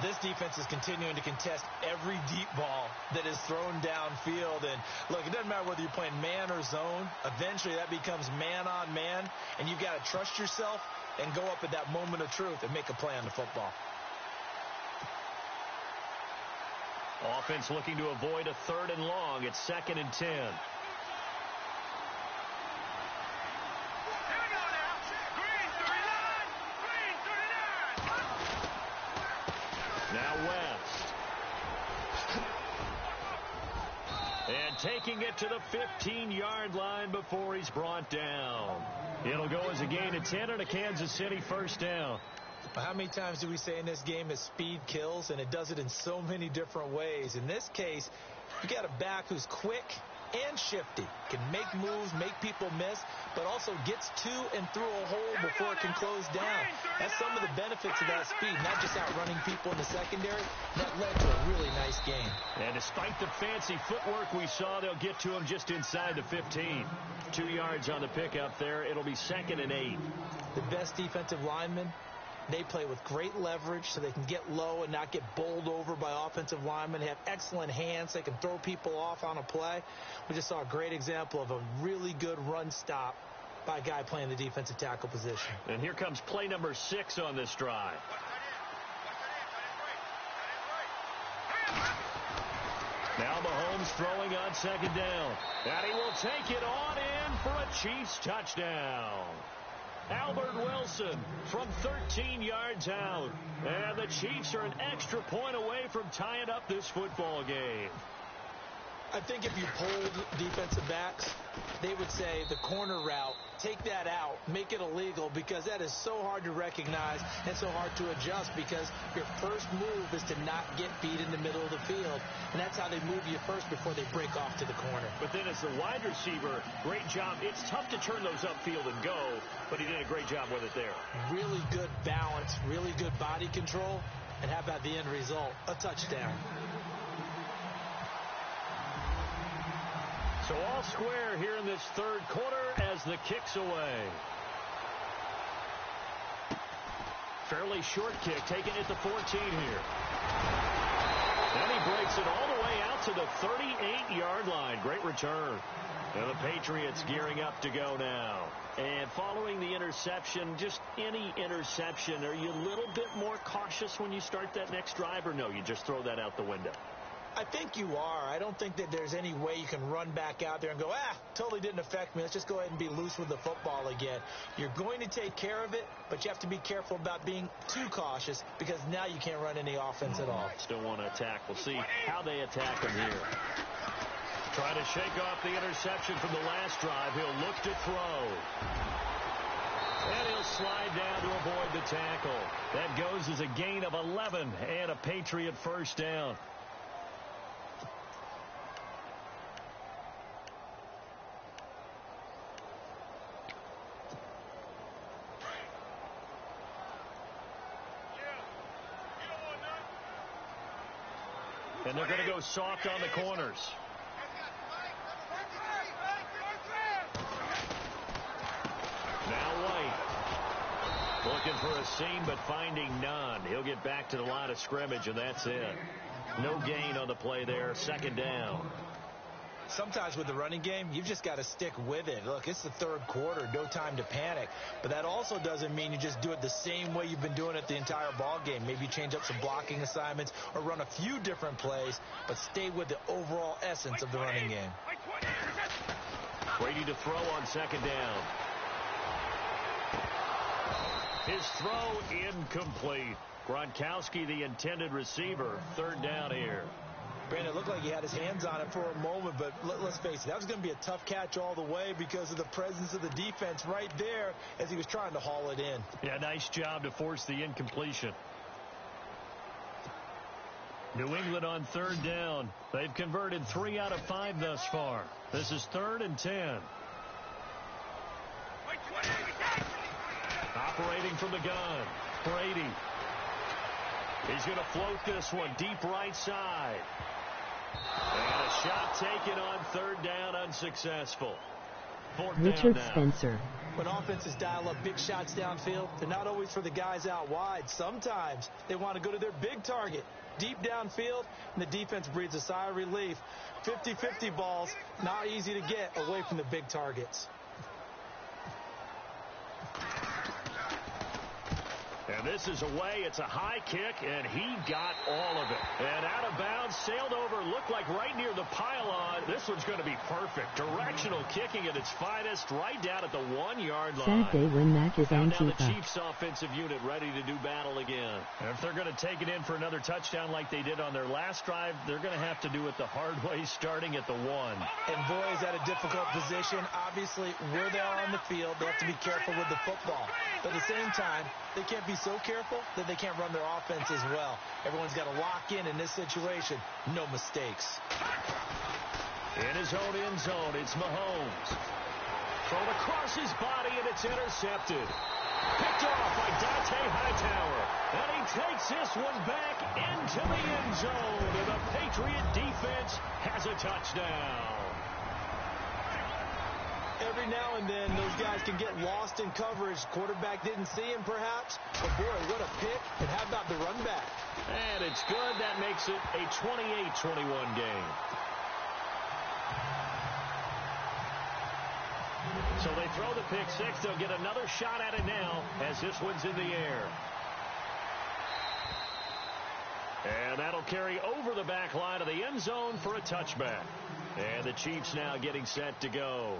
S3: This defense is continuing to contest every deep ball that is thrown downfield. And, look, it doesn't matter whether you're playing man or zone. Eventually, that becomes man on man. And you've got to trust yourself and go up at that moment of truth and make a play on the football.
S2: Offense looking to avoid a 3rd and long. It's 2nd and 10. Now West. And taking it to the 15-yard line before he's brought down. It'll go as a gain of 10 and a Kansas City first down.
S3: How many times do we say in this game that speed kills, and it does it in so many different ways? In this case, you got a back who's quick and shifty, can make moves, make people miss, but also gets to and through a hole before it can close down. That's some of the benefits of that speed, not just outrunning people in the secondary. That led to a really nice game.
S2: And despite the fancy footwork we saw, they'll get to him just inside the 15. 2 yards on the pickup there. It'll be 2nd and 8.
S3: The best defensive linemen, they play with great leverage so they can get low and not get bowled over by offensive linemen. They have excellent hands. They can throw people off on a play. We just saw a great example of a really good run stop by a guy playing the defensive tackle position.
S2: And here comes play number 6 on this drive. Now Mahomes throwing on second down. And he will take it on in for a Chiefs touchdown. Albert Wilson from 13 yards out. And the Chiefs are an extra point away from tying up this football game.
S3: I think if you polled defensive backs, they would say the corner route, take that out, make it illegal, because that is so hard to recognize and so hard to adjust, because your first move is to not get beat in the middle of the field, and that's how they move you first before they break off to the corner.
S2: But then as the wide receiver, great job. It's tough to turn those upfield and go, but he did a great job with it there.
S3: Really good balance, really good body control, and how about the end result? A touchdown.
S2: So all square here in this third quarter as the kick's away. Fairly short kick, taken at the 14 here. And he breaks it all the way out to the 38-yard line. Great return. And the Patriots gearing up to go now. And following the interception, just any interception, are you a little bit more cautious when you start that next drive, or no, you just throw that out the window?
S3: I think you are. I don't think that there's any way you can run back out there and go, totally didn't affect me. Let's just go ahead and be loose with the football again. You're going to take care of it, but you have to be careful about being too cautious, because now you can't run any offense at all.
S2: Still want to attack. We'll see how they attack him here. Trying to shake off the interception from the last drive. He'll look to throw. And he'll slide down to avoid the tackle. That goes as a gain of 11 and a Patriot first down. And they're going to go soft on the corners. Now White. Looking for a seam, but finding none. He'll get back to the line of scrimmage, and that's it. No gain on the play there. Second down.
S3: Sometimes with the running game, you've just got to stick with it. Look, it's the third quarter, no time to panic. But that also doesn't mean you just do it the same way you've been doing it the entire ball game. Maybe change up some blocking assignments or run a few different plays, but stay with the overall essence of the running game.
S2: Brady to throw on second down. His throw incomplete. Gronkowski, the intended receiver. Third down here.
S3: Brandon, it looked like he had his hands on it for a moment, but let's face it, that was going to be a tough catch all the way because of the presence of the defense right there as he was trying to haul it in.
S2: Yeah, nice job to force the incompletion. New England on third down. They've converted 3 out of 5 thus far. This is 3rd and 10. Operating from the gun, Brady. He's going to float this one deep right side. And a shot taken on third down, unsuccessful.
S5: Richard Spencer.
S3: When offenses dial up big shots downfield, they're not always for the guys out wide. Sometimes they want to go to their big target, deep downfield, and the defense breathes a sigh of relief. 50-50 balls, not easy to get away from the big targets.
S2: And this is away. It's a high kick, and he got all of it. And out of bounds, sailed over, looked like right near the pylon. This one's going to be perfect. Directional kicking at its finest, right down at the 1-yard line.
S5: Sad day when Mac is on
S2: Now
S5: keeper.
S2: the Chiefs offensive unit ready to do battle again. And if they're going to take it in for another touchdown like they did on their last drive, they're going to have to do it the hard way, starting at the 1.
S3: And boy, is that a difficult position. Obviously, where they are on the field, they have to be careful with the football. But at the same time, they can't be so careful that they can't run their offense as well. Everyone's got to lock in this situation. No mistakes.
S2: In his own end zone, it's Mahomes. Thrown across his body, and it's intercepted. Picked off by Dante Hightower. And he takes this one back into the end zone. And the Patriot defense has a touchdown.
S3: Every now and then, those guys can get lost in coverage. Quarterback didn't see him, perhaps. But, boy, what a pick. And how about the run back?
S2: And it's good. That makes it a 28-21 game. So they throw the pick six. They'll get another shot at it now as this one's in the air. And that'll carry over the back line of the end zone for a touchback. And the Chiefs now getting set to go.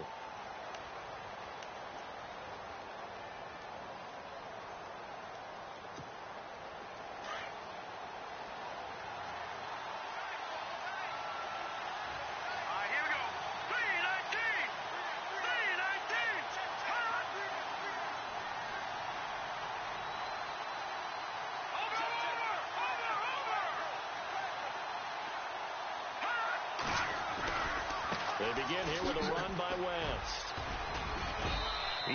S2: They begin here with a run by West.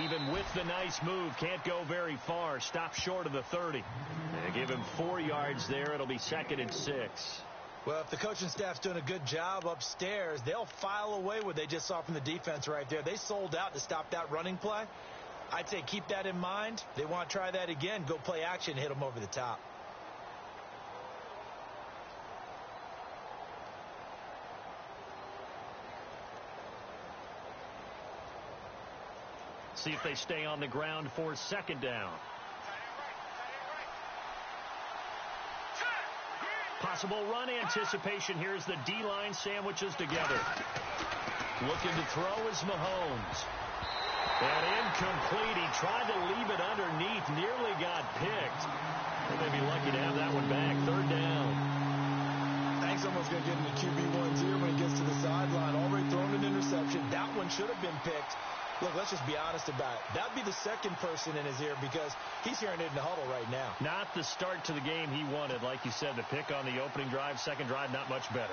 S2: Even with the nice move, can't go very far. Stop short of the 30. They give him 4 yards there. It'll be 2nd and 6.
S3: Well, if the coaching staff's doing a good job upstairs, they'll file away what they just saw from the defense right there. They sold out to stop that running play. I'd say keep that in mind. They want to try that again. Go play action, hit them over the top.
S2: See if they stay on the ground for 2nd down. Possible run anticipation. Here's the D-line sandwiches together. Looking to throw is Mahomes. And incomplete. He tried to leave it underneath. Nearly got picked. They may be lucky to have that one back. 3rd down.
S3: I think someone's going to get into QB1's ear when he gets to the sideline. Already thrown an interception. That one should have been picked. Look, let's just be honest about it. That'd be the second person in his ear because he's hearing it in the huddle right now.
S2: Not the start to the game he wanted. Like you said, the pick on the opening drive, second drive, not much better.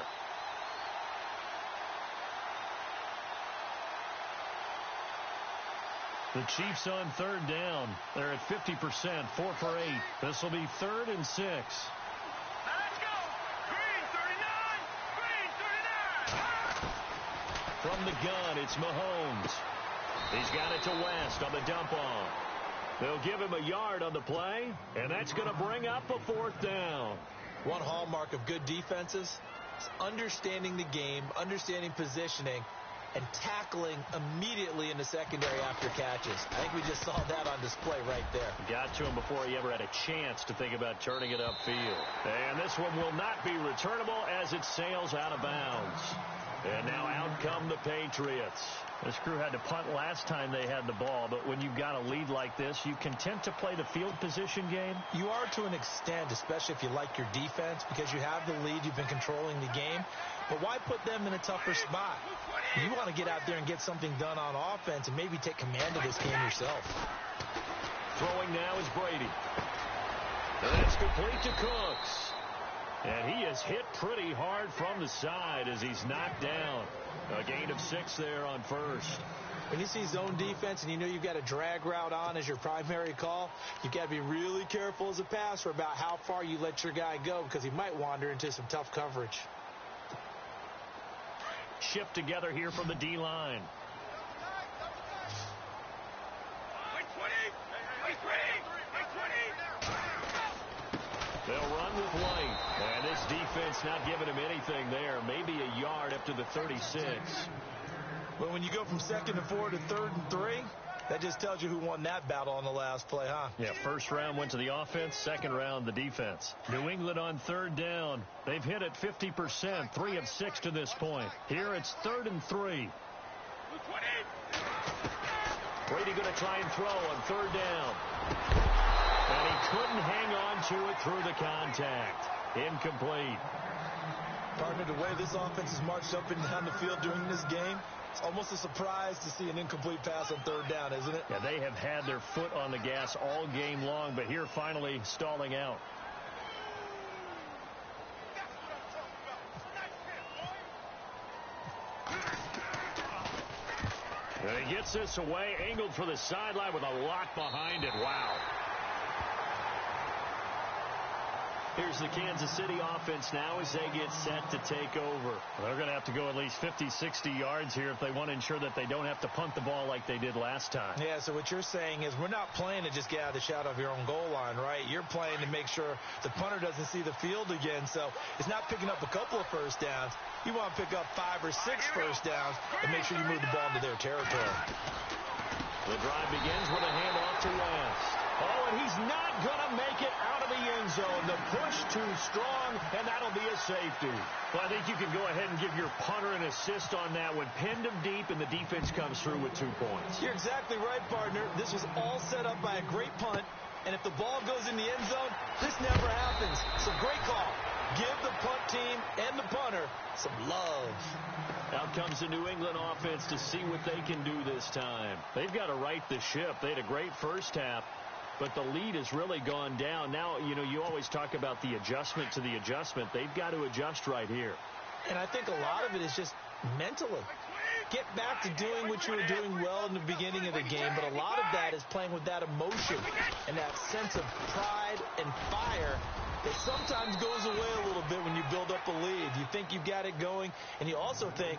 S2: The Chiefs on 3rd down. They're at 50%, 4 for 8. This will be 3rd and 6.
S4: Let's go. Green, 39.
S2: it's Mahomes. He's got it to West on the dump off. They'll give him a yard on the play, and that's going to bring up a 4th down.
S3: One hallmark of good defenses is understanding the game, understanding positioning, and tackling immediately in the secondary after catches. I think we just saw that on display right there.
S2: Got to him before he ever had a chance to think about turning it upfield. And this one will not be returnable as it sails out of bounds. And now out come the Patriots. This crew had to punt last time they had the ball, but when you've got a lead like this, you content to play the field position game?
S3: You are to an extent, especially if you like your defense, because you have the lead, you've been controlling the game. But why put them in a tougher spot? You want to get out there and get something done on offense and maybe take command of this game yourself.
S2: Throwing now is Brady. And that's complete to Cooks. And he is hit pretty hard from the side as he's knocked down. A gain of 6 there on first.
S3: When you see zone defense and you know you've got a drag route on as your primary call, you've got to be really careful as a passer about how far you let your guy go because he might wander into some tough coverage.
S2: Shift together here from the D-line. They'll run with White. And this defense not giving him anything there. Maybe a yard up to the 36.
S3: But when you go from 2nd and 4 to 3rd and 3, that just tells you who won that battle on the last play, huh?
S2: Yeah, first round went to the offense, second round the defense. New England on 3rd down. They've hit it 50%, 3 of 6 to this point. Here it's 3rd and 3. Brady going to try and throw on 3rd down. And he couldn't hang on to it through the contact. Incomplete.
S3: Partner, the way this offense has marched up and down the field during this game, it's almost a surprise to see an incomplete pass on 3rd down, isn't it?
S2: Yeah, they have had their foot on the gas all game long, but here finally stalling out. And he gets this away, angled for the sideline with a lot behind it. Wow. Here's the Kansas City offense now as they get set to take over. They're going to have to go at least 50, 60 yards here if they want to ensure that they don't have to punt the ball like they did last time.
S3: Yeah, so what you're saying is we're not playing to just get out of the shadow of your own goal line, right? You're playing to make sure the punter doesn't see the field again. So it's not picking up a couple of first downs. You want to pick up 5 or 6 first downs and make sure you move the ball into their territory.
S2: The drive begins with a handoff to West. Oh, and he's not going to make it out of the end zone. The push too strong, and that'll be a safety. Well, I think you can go ahead and give your punter an assist on that one. Pinned him deep, and the defense comes through with 2 points.
S3: You're exactly right, partner. This was all set up by a great punt, and if the ball goes in the end zone, this never happens. So great call. Give the punt team and the punter some love.
S2: Out comes the New England offense to see what they can do this time. They've got to right the ship. They had a great first half, but the lead has really gone down. Now, you know, you always talk about the adjustment to the adjustment. They've got to adjust right here.
S3: And I think a lot of it is just mentally. Get back to doing what you were doing well in the beginning of the game, but a lot of that is playing with that emotion and that sense of pride and fire that sometimes goes away a little bit when you build up a lead. You think you've got it going, and you also think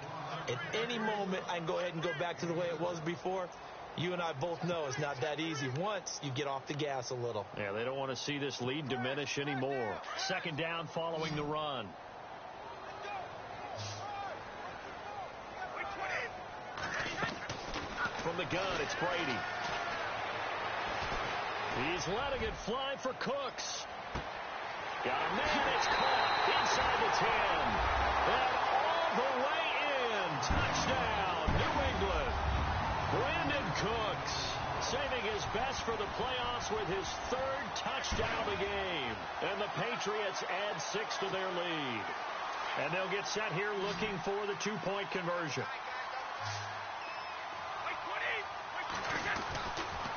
S3: at any moment I can go ahead and go back to the way it was before. You and I both know it's not that easy once you get off the gas a little.
S2: Yeah, they don't want to see this lead diminish anymore. 2nd down following the run. From the gun, it's Brady. He's letting it fly for Cooks. Got a man, it's caught inside the 10. And all the way in. Touchdown, New England. Brandon Cooks saving his best for the playoffs with his 3rd touchdown of the game. And the Patriots add 6 to their lead. And they'll get set here looking for the 2-point conversion.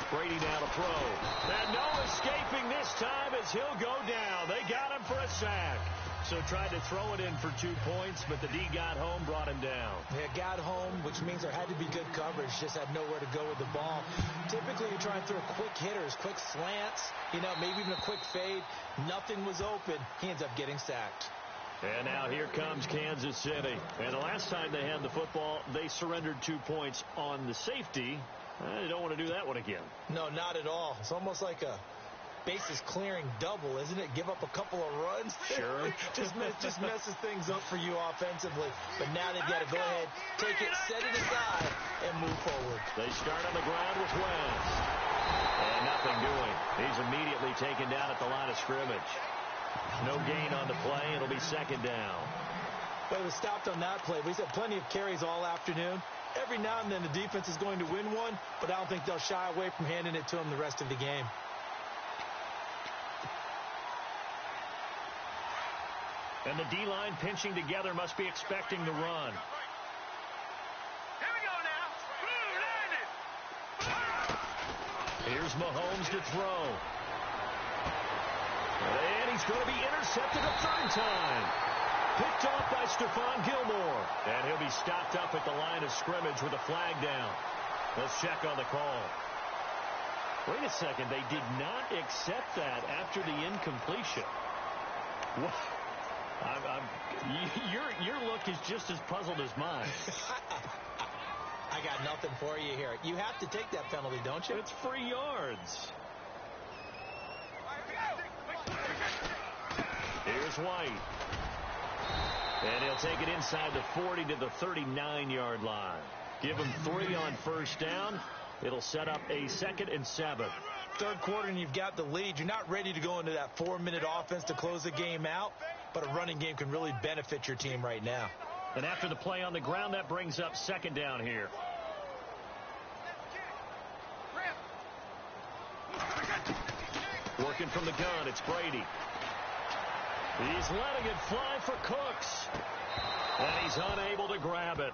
S2: Brady now to throw. And no escaping this time as he'll go down. They got him for a sack. So tried to throw it in for 2 points, but the D got home, brought him down.
S3: Yeah, got home, which means there had to be good coverage. Just had nowhere to go with the ball. Typically, you're trying to throw quick hitters, quick slants, you know, maybe even a quick fade. Nothing was open. He ends up getting sacked.
S2: And now here comes Kansas City. And the last time they had the football, they surrendered 2 points on the safety. They don't want to do that one again.
S3: No, not at all. It's almost like a bases clearing double, isn't it? Give up a couple of runs.
S2: Sure.
S3: just messes things up for you offensively. But now they've got to go ahead, take it, set it aside, and move forward.
S2: They start on the ground with West. And nothing doing. He's immediately taken down at the line of scrimmage. No gain on the play. It'll be second down.
S3: Well, he was stopped on that play, but he's had plenty of carries all afternoon. Every now and then the defense is going to win one, but I don't think they'll shy away from handing it to him the rest of the game.
S2: And the D-line pinching together must be expecting the run.
S4: Here we go now.
S2: Here's Mahomes to throw. And he's going to be intercepted a third time. Picked off by Stephon Gilmore. And he'll be stopped up at the line of scrimmage with a flag down. Let's check on the call. Wait a second. They did not accept that after the incompletion. What? Your look is just as puzzled as mine.
S3: I got nothing for you here. You have to take that penalty, don't you?
S2: It's free yards. Here's White. And he'll take it inside the 40 to the 39-yard line. Give him 3 on first down. It'll set up a 2nd and 7.
S3: Third quarter and you've got the lead. You're not ready to go into that 4-minute offense to close the game out, but a running game can really benefit your team right now.
S2: And after the play on the ground, that brings up second down here. Working from the gun, it's Brady. He's letting it fly for Cooks. And he's unable to grab it.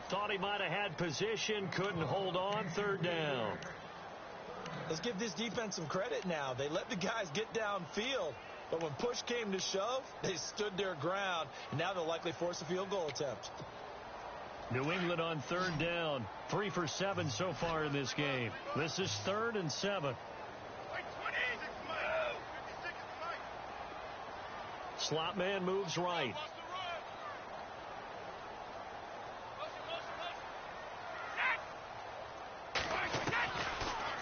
S2: Thought he might have had position, couldn't hold on, third down.
S3: Let's give this defense some credit now. They let the guys get downfield, but when push came to shove, they stood their ground, and now they'll likely force a field goal attempt.
S2: New England on third down. 3 for 7 so far in this game. This is 3rd and 7. Slot man moves right.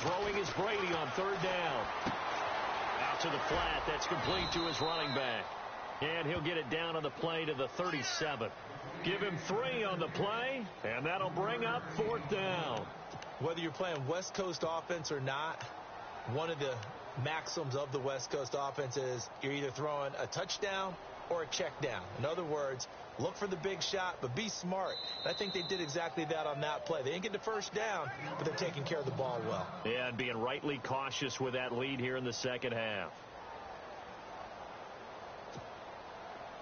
S2: Throwing is Brady on third down. Out to the flat. That's complete to his running back. And he'll get it down on the play to the 37. Give him 3 on the play, and that'll bring up 4th down.
S3: Whether you're playing West Coast offense or not, one of the maxims of the West Coast offense is you're either throwing a touchdown or a check down. In other words, look for the big shot, but be smart. And I think they did exactly that on that play. They didn't get the first down, but they're taking care of the ball well.
S2: Yeah, and being rightly cautious with that lead here in the second half.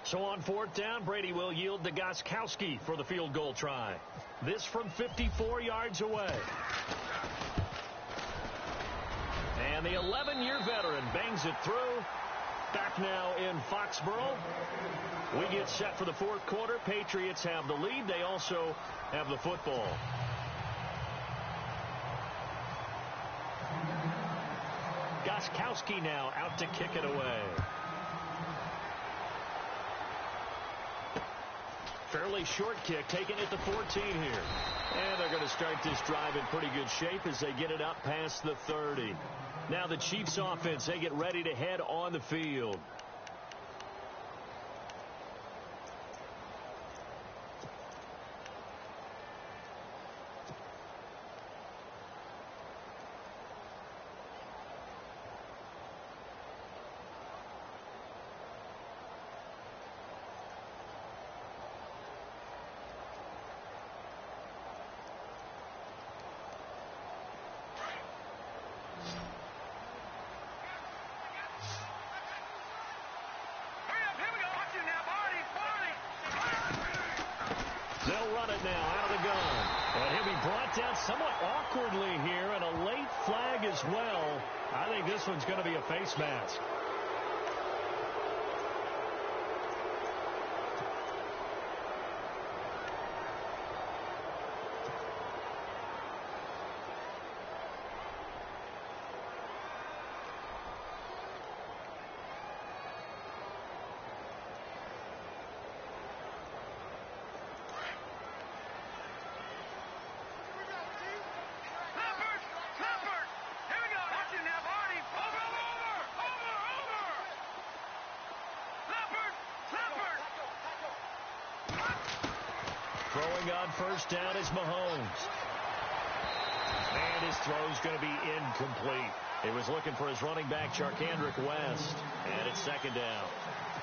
S2: So on 4th down, Brady will yield to Gostkowski for the field goal try. This from 54 yards away. And the 11-year veteran bangs it through. Back now in Foxborough. We get set for the 4th quarter. Patriots have the lead. They also have the football. Gostkowski now out to kick it away. Fairly short kick, taking it to 14 here. And they're going to start this drive in pretty good shape as they get it up past the 30. Now the Chiefs offense, they get ready to head on the field. They'll run it now out of the gun. And he'll be brought down somewhat awkwardly here, and a late flag as well. I think this one's going to be a face mask. Throwing on first down is Mahomes. And his throw's going to be incomplete. He was looking for his running back, Charkandrick West. And it's second down.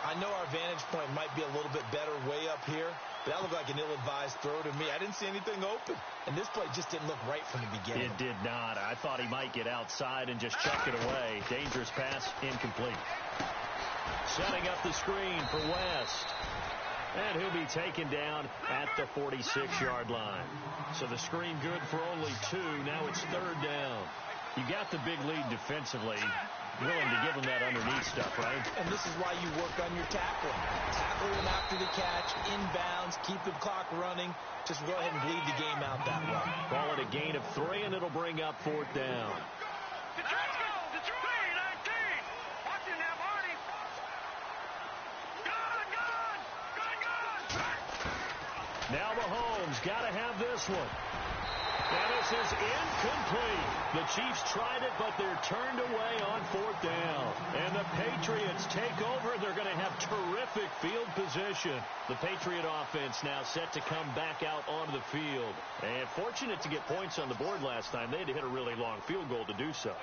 S3: I know our vantage point might be a little bit better way up here, but that looked like an ill-advised throw to me. I didn't see anything open, and this play just didn't look right from the beginning.
S2: It did not. I thought he might get outside and just chuck it away. Dangerous pass, incomplete. Setting up the screen for West. And he'll be taken down at the 46-yard line. So the screen good for only 2. Now it's third down. You got the big lead defensively. Willing to give him that underneath stuff, right?
S3: And this is why you work on your tackling. Tackle him after the catch, inbounds, keep the clock running. Just go ahead and bleed the game out that way.
S2: Call it a gain of 3, and it'll bring up fourth down. Now Mahomes got to have this one. And this is incomplete. The Chiefs tried it, but they're turned away on fourth down. And the Patriots take over. They're going to have terrific field position. The Patriot offense now set to come back out onto the field. And fortunate to get points on the board last time. They had to hit a really long field goal to do so.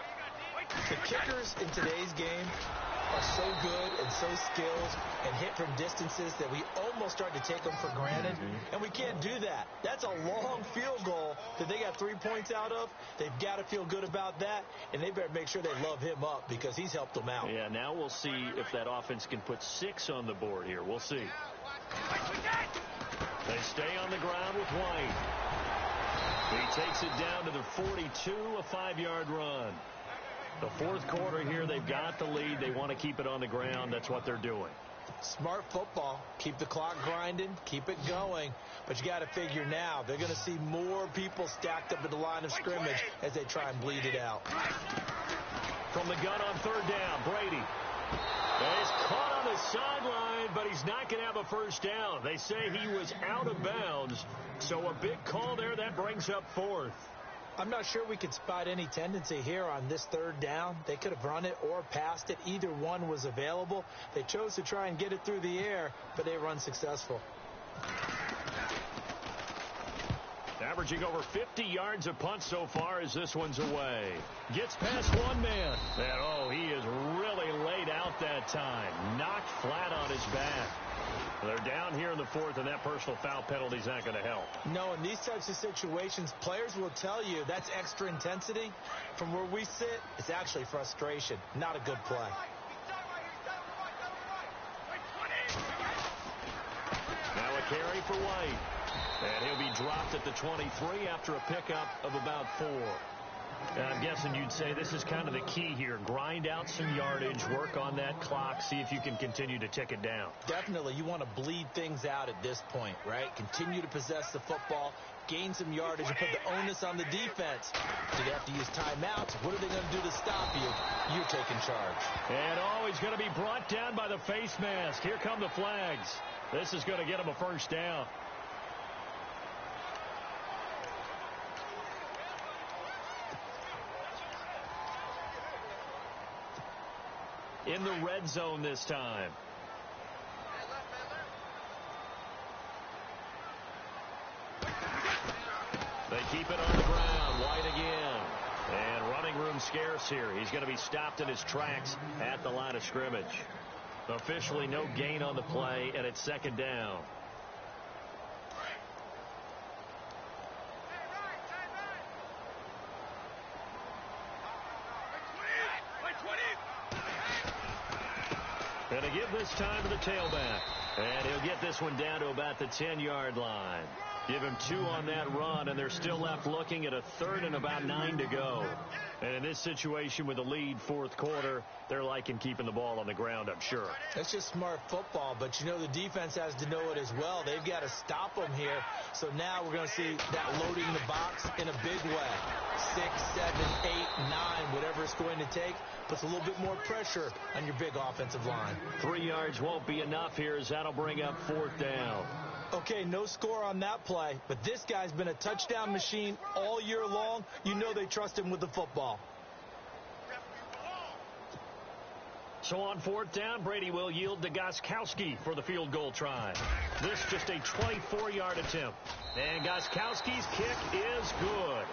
S3: The kickers in today's game are so good and so skilled and hit from distances that we almost start to take them for granted. And we can't do that. That's a long field goal that they got 3 points out of. They've got to feel good about that, and they better make sure they love him up because he's helped them out.
S2: Yeah, now we'll see if that offense can put 6 on the board here. We'll see. They stay on the ground with White. He takes it down to the 42, a 5-yard run. The fourth quarter here, they've got the lead. They want to keep it on the ground. That's what they're doing.
S3: Smart football. Keep the clock grinding. Keep it going. But you got to figure now, they're going to see more people stacked up at the line of scrimmage as they try and bleed it out.
S2: From the gun on third down, Brady. He's caught on the sideline, but he's not going to have a first down. They say he was out of bounds. So a big call there. That brings up fourth.
S3: I'm not sure we could spot any tendency here on this third down. They could have run it or passed it. Either one was available. They chose to try and get it through the air, but they were unsuccessful.
S2: Averaging over 50 yards a punt so far as this one's away. Gets past one man. And, he is really laid out that time. Knocked flat on his back. They're down here in the fourth, and that personal foul penalty is not going to help.
S3: No, in these types of situations, players will tell you that's extra intensity. From where we sit, it's actually frustration. Not a good play.
S2: Now a carry for White. And he'll be dropped at the 23 after a pickup of about 4. I'm guessing you'd say this is kind of the key here. Grind out some yardage, work on that clock, see if you can continue to tick it down.
S3: Definitely. You want to bleed things out at this point, right? Continue to possess the football, gain some yardage, and put the onus on the defense. Do they have to use timeouts? What are they going to do to stop you? You're taking charge.
S2: And, he's going to be brought down by the face mask. Here come the flags. This is going to get him a first down. In the red zone this time. They keep it on the ground. White again. And running room scarce here. He's going to be stopped in his tracks at the line of scrimmage. Officially no gain on the play, and it's second down. Going to give this time to the tailback. And he'll get this one down to about the 10-yard line. Give him 2 on that run, and they're still left looking at a third and about 9 to go. And in this situation with a lead fourth quarter, they're liking keeping the ball on the ground, I'm sure.
S3: That's just smart football, but the defense has to know it as well. They've got to stop them here. So now we're going to see that loading the box in a big way. 6, 7, 8, 9, whatever it's going to take, puts a little bit more pressure on your big offensive line.
S2: 3 yards won't be enough here as that'll bring up fourth down.
S3: Okay, no score on that play, but this guy's been a touchdown machine all year long. You know they trust him with the football.
S2: So on fourth down, Brady will yield to Gostkowski for the field goal try. This just a 24-yard attempt. And Gostkowski's kick is good.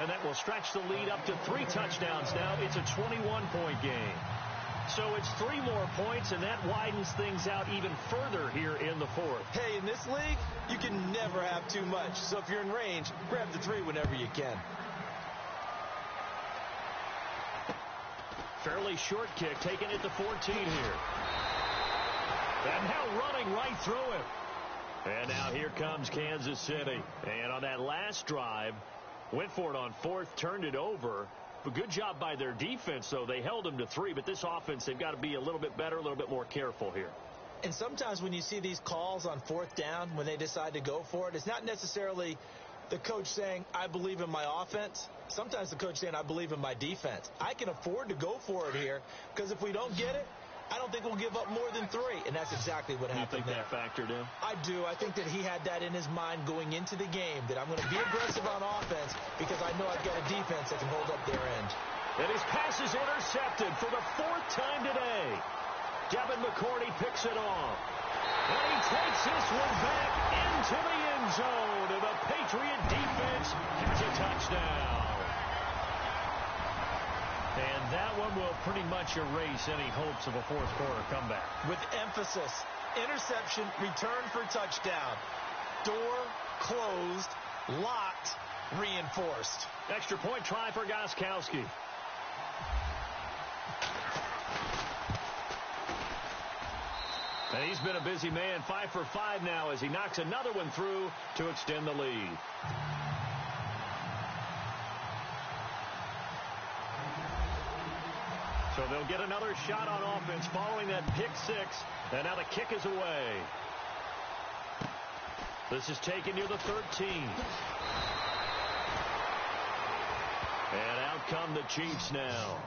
S2: And that will stretch the lead up to 3 touchdowns now. It's a 21-point game. So it's 3 more points, and that widens things out even further here in the fourth.
S3: Hey, in this league, you can never have too much. So if you're in range, grab the 3 whenever you can.
S2: Fairly short kick, taken at the 14 here. And now running right through him. And now here comes Kansas City. And on that last drive, went for it on fourth, turned it over. But good job by their defense, though. They held them to 3, but this offense, they've got to be a little bit better, a little bit more careful here.
S3: And sometimes when you see these calls on fourth down, when they decide to go for it, it's not necessarily the coach saying, I believe in my offense. Sometimes the coach saying, I believe in my defense. I can afford to go for it here because if we don't get it, I don't think we'll give up more than 3. And that's exactly what happened there.
S2: You think that factored in?
S3: I do. I think that he had that in his mind going into the game, that I'm going to be aggressive on offense because I know I've got a defense that can hold up their end.
S2: And his pass is intercepted for the 4th time today. Devin McCourty picks it off. And he takes this one back into the end zone. And the Patriot defense has a touchdown. And that one will pretty much erase any hopes of a fourth quarter comeback.
S3: With emphasis, interception, return for touchdown. Door closed, locked, reinforced.
S2: Extra point try for Gostkowski. And he's been a busy man, 5 for 5 now as he knocks another one through to extend the lead. So they'll get another shot on offense following that pick 6. And now the kick is away. This is taken near the 13. And out come the Chiefs now.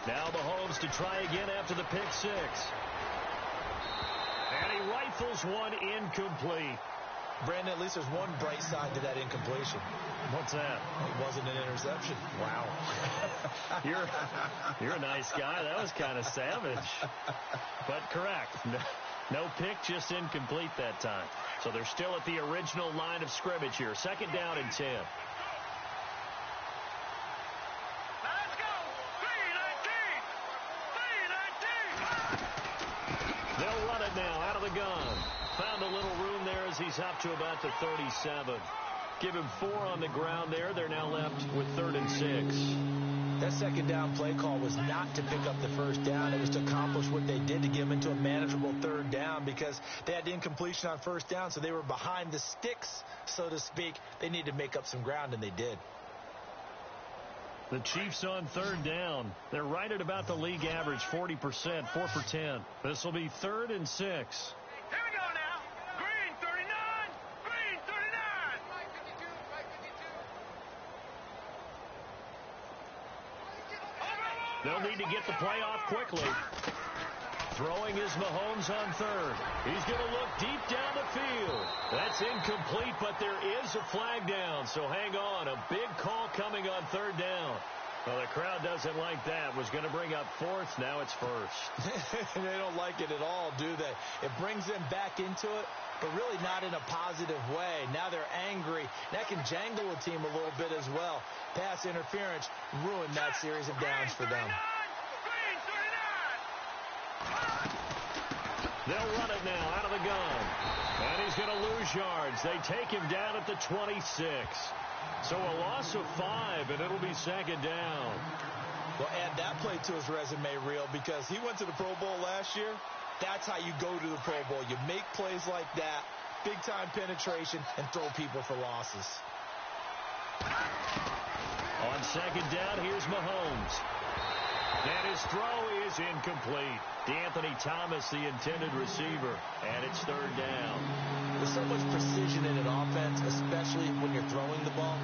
S2: Now Mahomes to try again after the pick 6. And he rifles one incomplete.
S3: Brandon, at least there's one bright side to that incompletion.
S2: What's that?
S3: It wasn't an interception.
S2: Wow. You're a nice guy. That was kind of savage. But correct. No pick, just incomplete that time. So they're still at the original line of scrimmage here. 2nd down and 10. They'll run it now out of the gun. Found a little room there as he's up to about the 37. Give him 4 on the ground there. They're now left with 3rd and 6.
S3: That 2nd down play call was not to pick up the 1st down. It was to accomplish what they did to get them into a manageable 3rd down because they had incompletion on 1st down, so they were behind the sticks, so to speak. They needed to make up some ground, and they did.
S2: The Chiefs on 3rd down. They're right at about the league average, 40%, 4 for 10. This will be 3rd and 6.
S4: Here we go now. Green 39. Green 39.
S2: They'll need to get the play off quickly. Throwing is Mahomes on 3rd. He's going to look deep down the field. That's incomplete, but there is a flag down. So hang on. A big call coming on 3rd down. Well, the crowd doesn't like that. Was going to bring up 4th. Now it's 1st.
S3: They don't like it at all, do they? It brings them back into it, but really not in a positive way. Now they're angry. That can jangle a team a little bit as well. Pass interference ruined that series of downs for them.
S2: They'll run it now out of the gun. And he's going to lose yards. They take him down at the 26. So a loss of 5, and it'll be 2nd down.
S3: Well, add that play to his resume reel because he went to the Pro Bowl last year. That's how you go to the Pro Bowl. You make plays like that, big-time penetration, and throw people for losses.
S2: On 2nd down, here's Mahomes. And his throw is incomplete. DeAnthony Thomas, the intended receiver, and it's 3rd down.
S3: There's so much precision in an offense, especially when you're throwing the ball.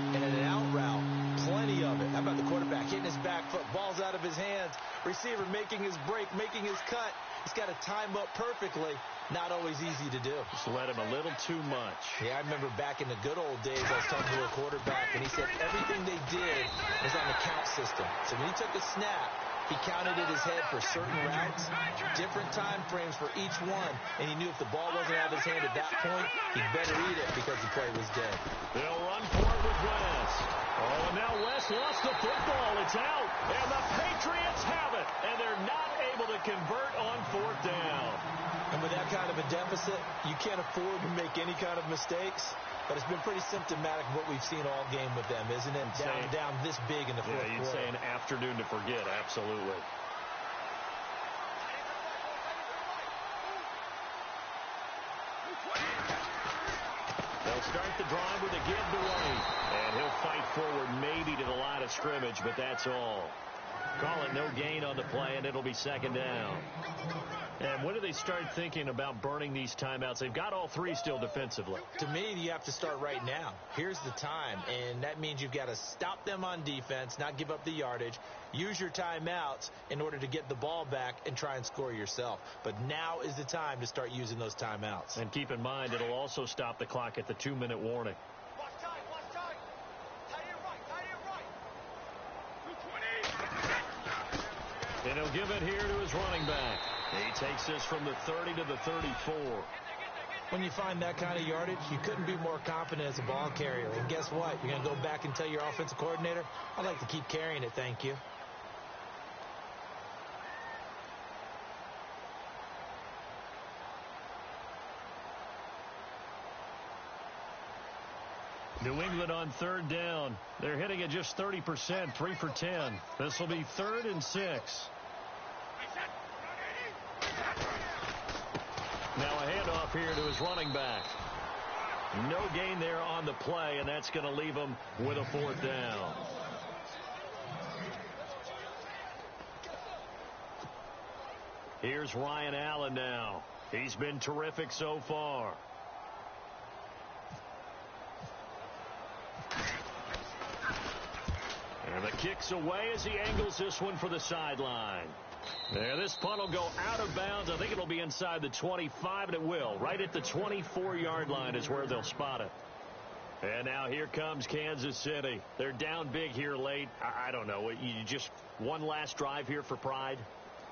S3: And in an out route, plenty of it. How about the quarterback hitting his back foot, ball's out of his hands, receiver making his break, making his cut. He's got to time up perfectly. Not always easy to do.
S2: Just let him a little too much.
S3: Yeah, I remember back in the good old days, I was talking to a quarterback, and he said everything they did was on the count system. So when he took a snap, he counted in his head for certain routes, different time frames for each one, and he knew if the ball wasn't out of his hand at that point, he'd better eat it because the play was dead.
S2: They'll run for it with West. Oh, and now West lost the football. It's out, and the Patriots have it, and they're not able to convert on fourth down.
S3: And with that kind of a deficit, you can't afford to make any kind of mistakes. But it's been pretty symptomatic of what we've seen all game with them, isn't it? Down this big in the fourth quarter.
S2: Yeah, you'd say an afternoon to forget, absolutely. They'll start the drive with a give to White. And he'll fight forward maybe to the line of scrimmage, but that's all. Call it no gain on the play, and it'll be second down. And when do they start thinking about burning these timeouts? They've got all three still defensively.
S3: To me, you have to start right now. Here's the time, and that means you've got to stop them on defense, not give up the yardage, use your timeouts in order to get the ball back and try and score yourself. But now is the time to start using those timeouts.
S2: And keep in mind, it'll also stop the clock at the 2-minute warning.
S4: Watch time. Tight end right. 220.
S2: And he'll give it here to his running back. He takes this from the 30 to the 34.
S3: When you find that kind of yardage, you couldn't be more confident as a ball carrier. And guess what? You're going to go back and tell your offensive coordinator, I'd like to keep carrying it, thank you.
S2: New England on third down. They're hitting at just 30%, 3 for 10. This will be 3rd and 6. Now a handoff here to his running back. No gain there on the play, and that's going to leave him with a 4th down. Here's Ryan Allen now. He's been terrific so far. And the kick's away as he angles this one for the sideline. Yeah, this punt will go out of bounds. I think it'll be inside the 25, and it will. Right at the 24-yard line is where they'll spot it. And now here comes Kansas City. They're down big here late. I don't know. You just one last drive here for pride?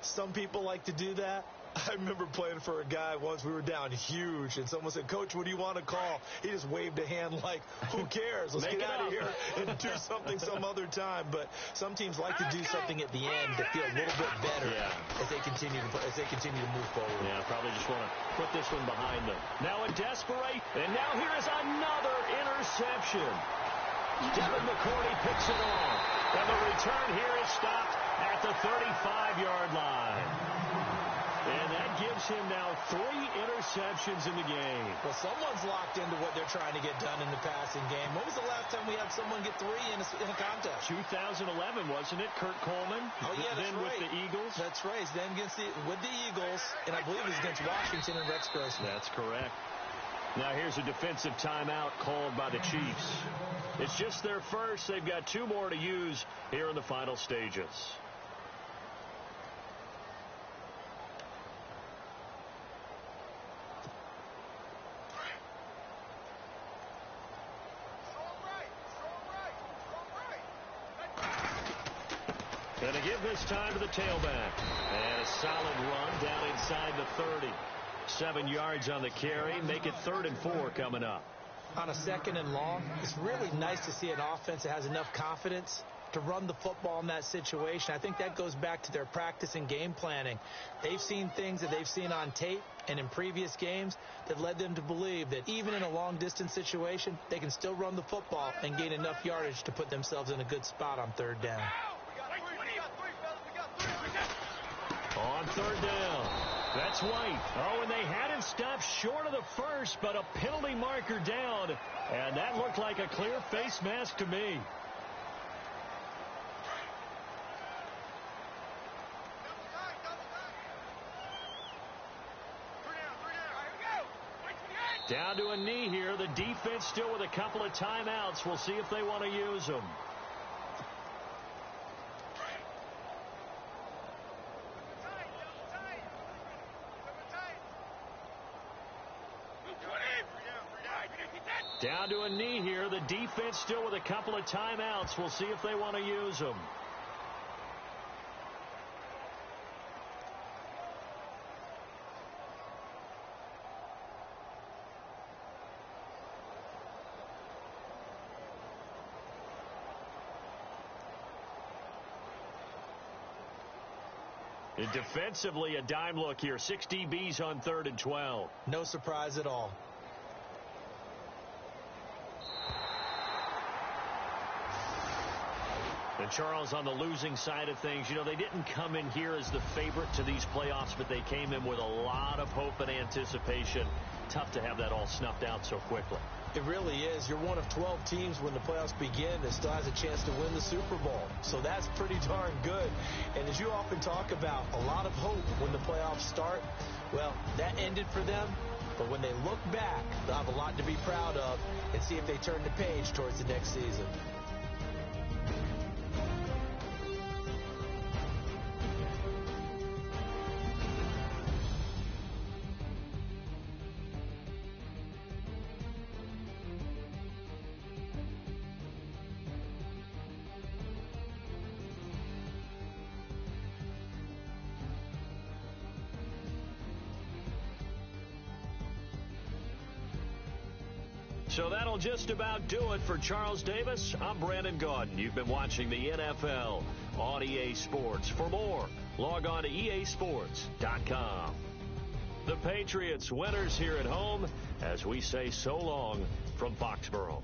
S3: Some people like to do that. I remember playing for a guy once. We were down huge, and someone said, Coach, what do you want to call? He just waved a hand like, who cares? Let's get out of here and do something some other time. But some teams like to do something at the end to feel a little bit better as they continue to move forward.
S2: Yeah, probably just want to put this one behind them. Now a desperate, and now here is another interception. Devin McCourty picks it off, and the return here is stopped at the 35-yard line. And that gives him now 3 interceptions in the game.
S3: Well, someone's locked into what they're trying to get done in the passing game. When was the last time we had someone get 3 in a contest?
S2: 2011, wasn't it? Kurt Coleman.
S3: Oh, yeah, that's
S2: then
S3: right.
S2: with the Eagles.
S3: That's right. Then with the Eagles, and I believe it was against Washington and Rex Grossman.
S2: That's correct. Now here's a defensive timeout called by the Chiefs. It's just their first. They've got 2 more to use here in the final stages. And a give this time to the tailback. And a solid run down inside the 30. 7 yards on the carry. Make it 3rd and 4 coming up.
S3: On a 2nd and long, it's really nice to see an offense that has enough confidence to run the football in that situation. I think that goes back to their practice and game planning. They've seen things that they've seen on tape and in previous games that led them to believe that even in a long-distance situation, they can still run the football and gain enough yardage to put themselves in a good spot on 3rd down.
S2: On 3rd down, that's White. Oh, and they had him stopped short of the first, but a penalty marker down. And that looked like a clear face mask to me. Down to a knee here. The defense still with a couple of timeouts. We'll see if they want to use them. Down to a knee here. The defense still with a couple of timeouts. We'll see if they want to use them. And defensively, a dime look here. 6 DBs on 3rd and 12.
S3: No surprise at all.
S2: And Charles, on the losing side of things, you know, they didn't come in here as the favorite to these playoffs, but they came in with a lot of hope and anticipation. Tough to have that all snuffed out so quickly.
S3: It really is. You're one of 12 teams when the playoffs begin that still has a chance to win the Super Bowl. So that's pretty darn good. And as you often talk about, a lot of hope when the playoffs start. Well, that ended for them. But when they look back, they'll have a lot to be proud of and see if they turn the page towards the next season.
S2: So that'll just about do it for Charles Davis. I'm Brandon Gaudin. You've been watching the NFL on EA Sports. For more, log on to easports.com. The Patriots winners here at home as we say so long from Foxborough.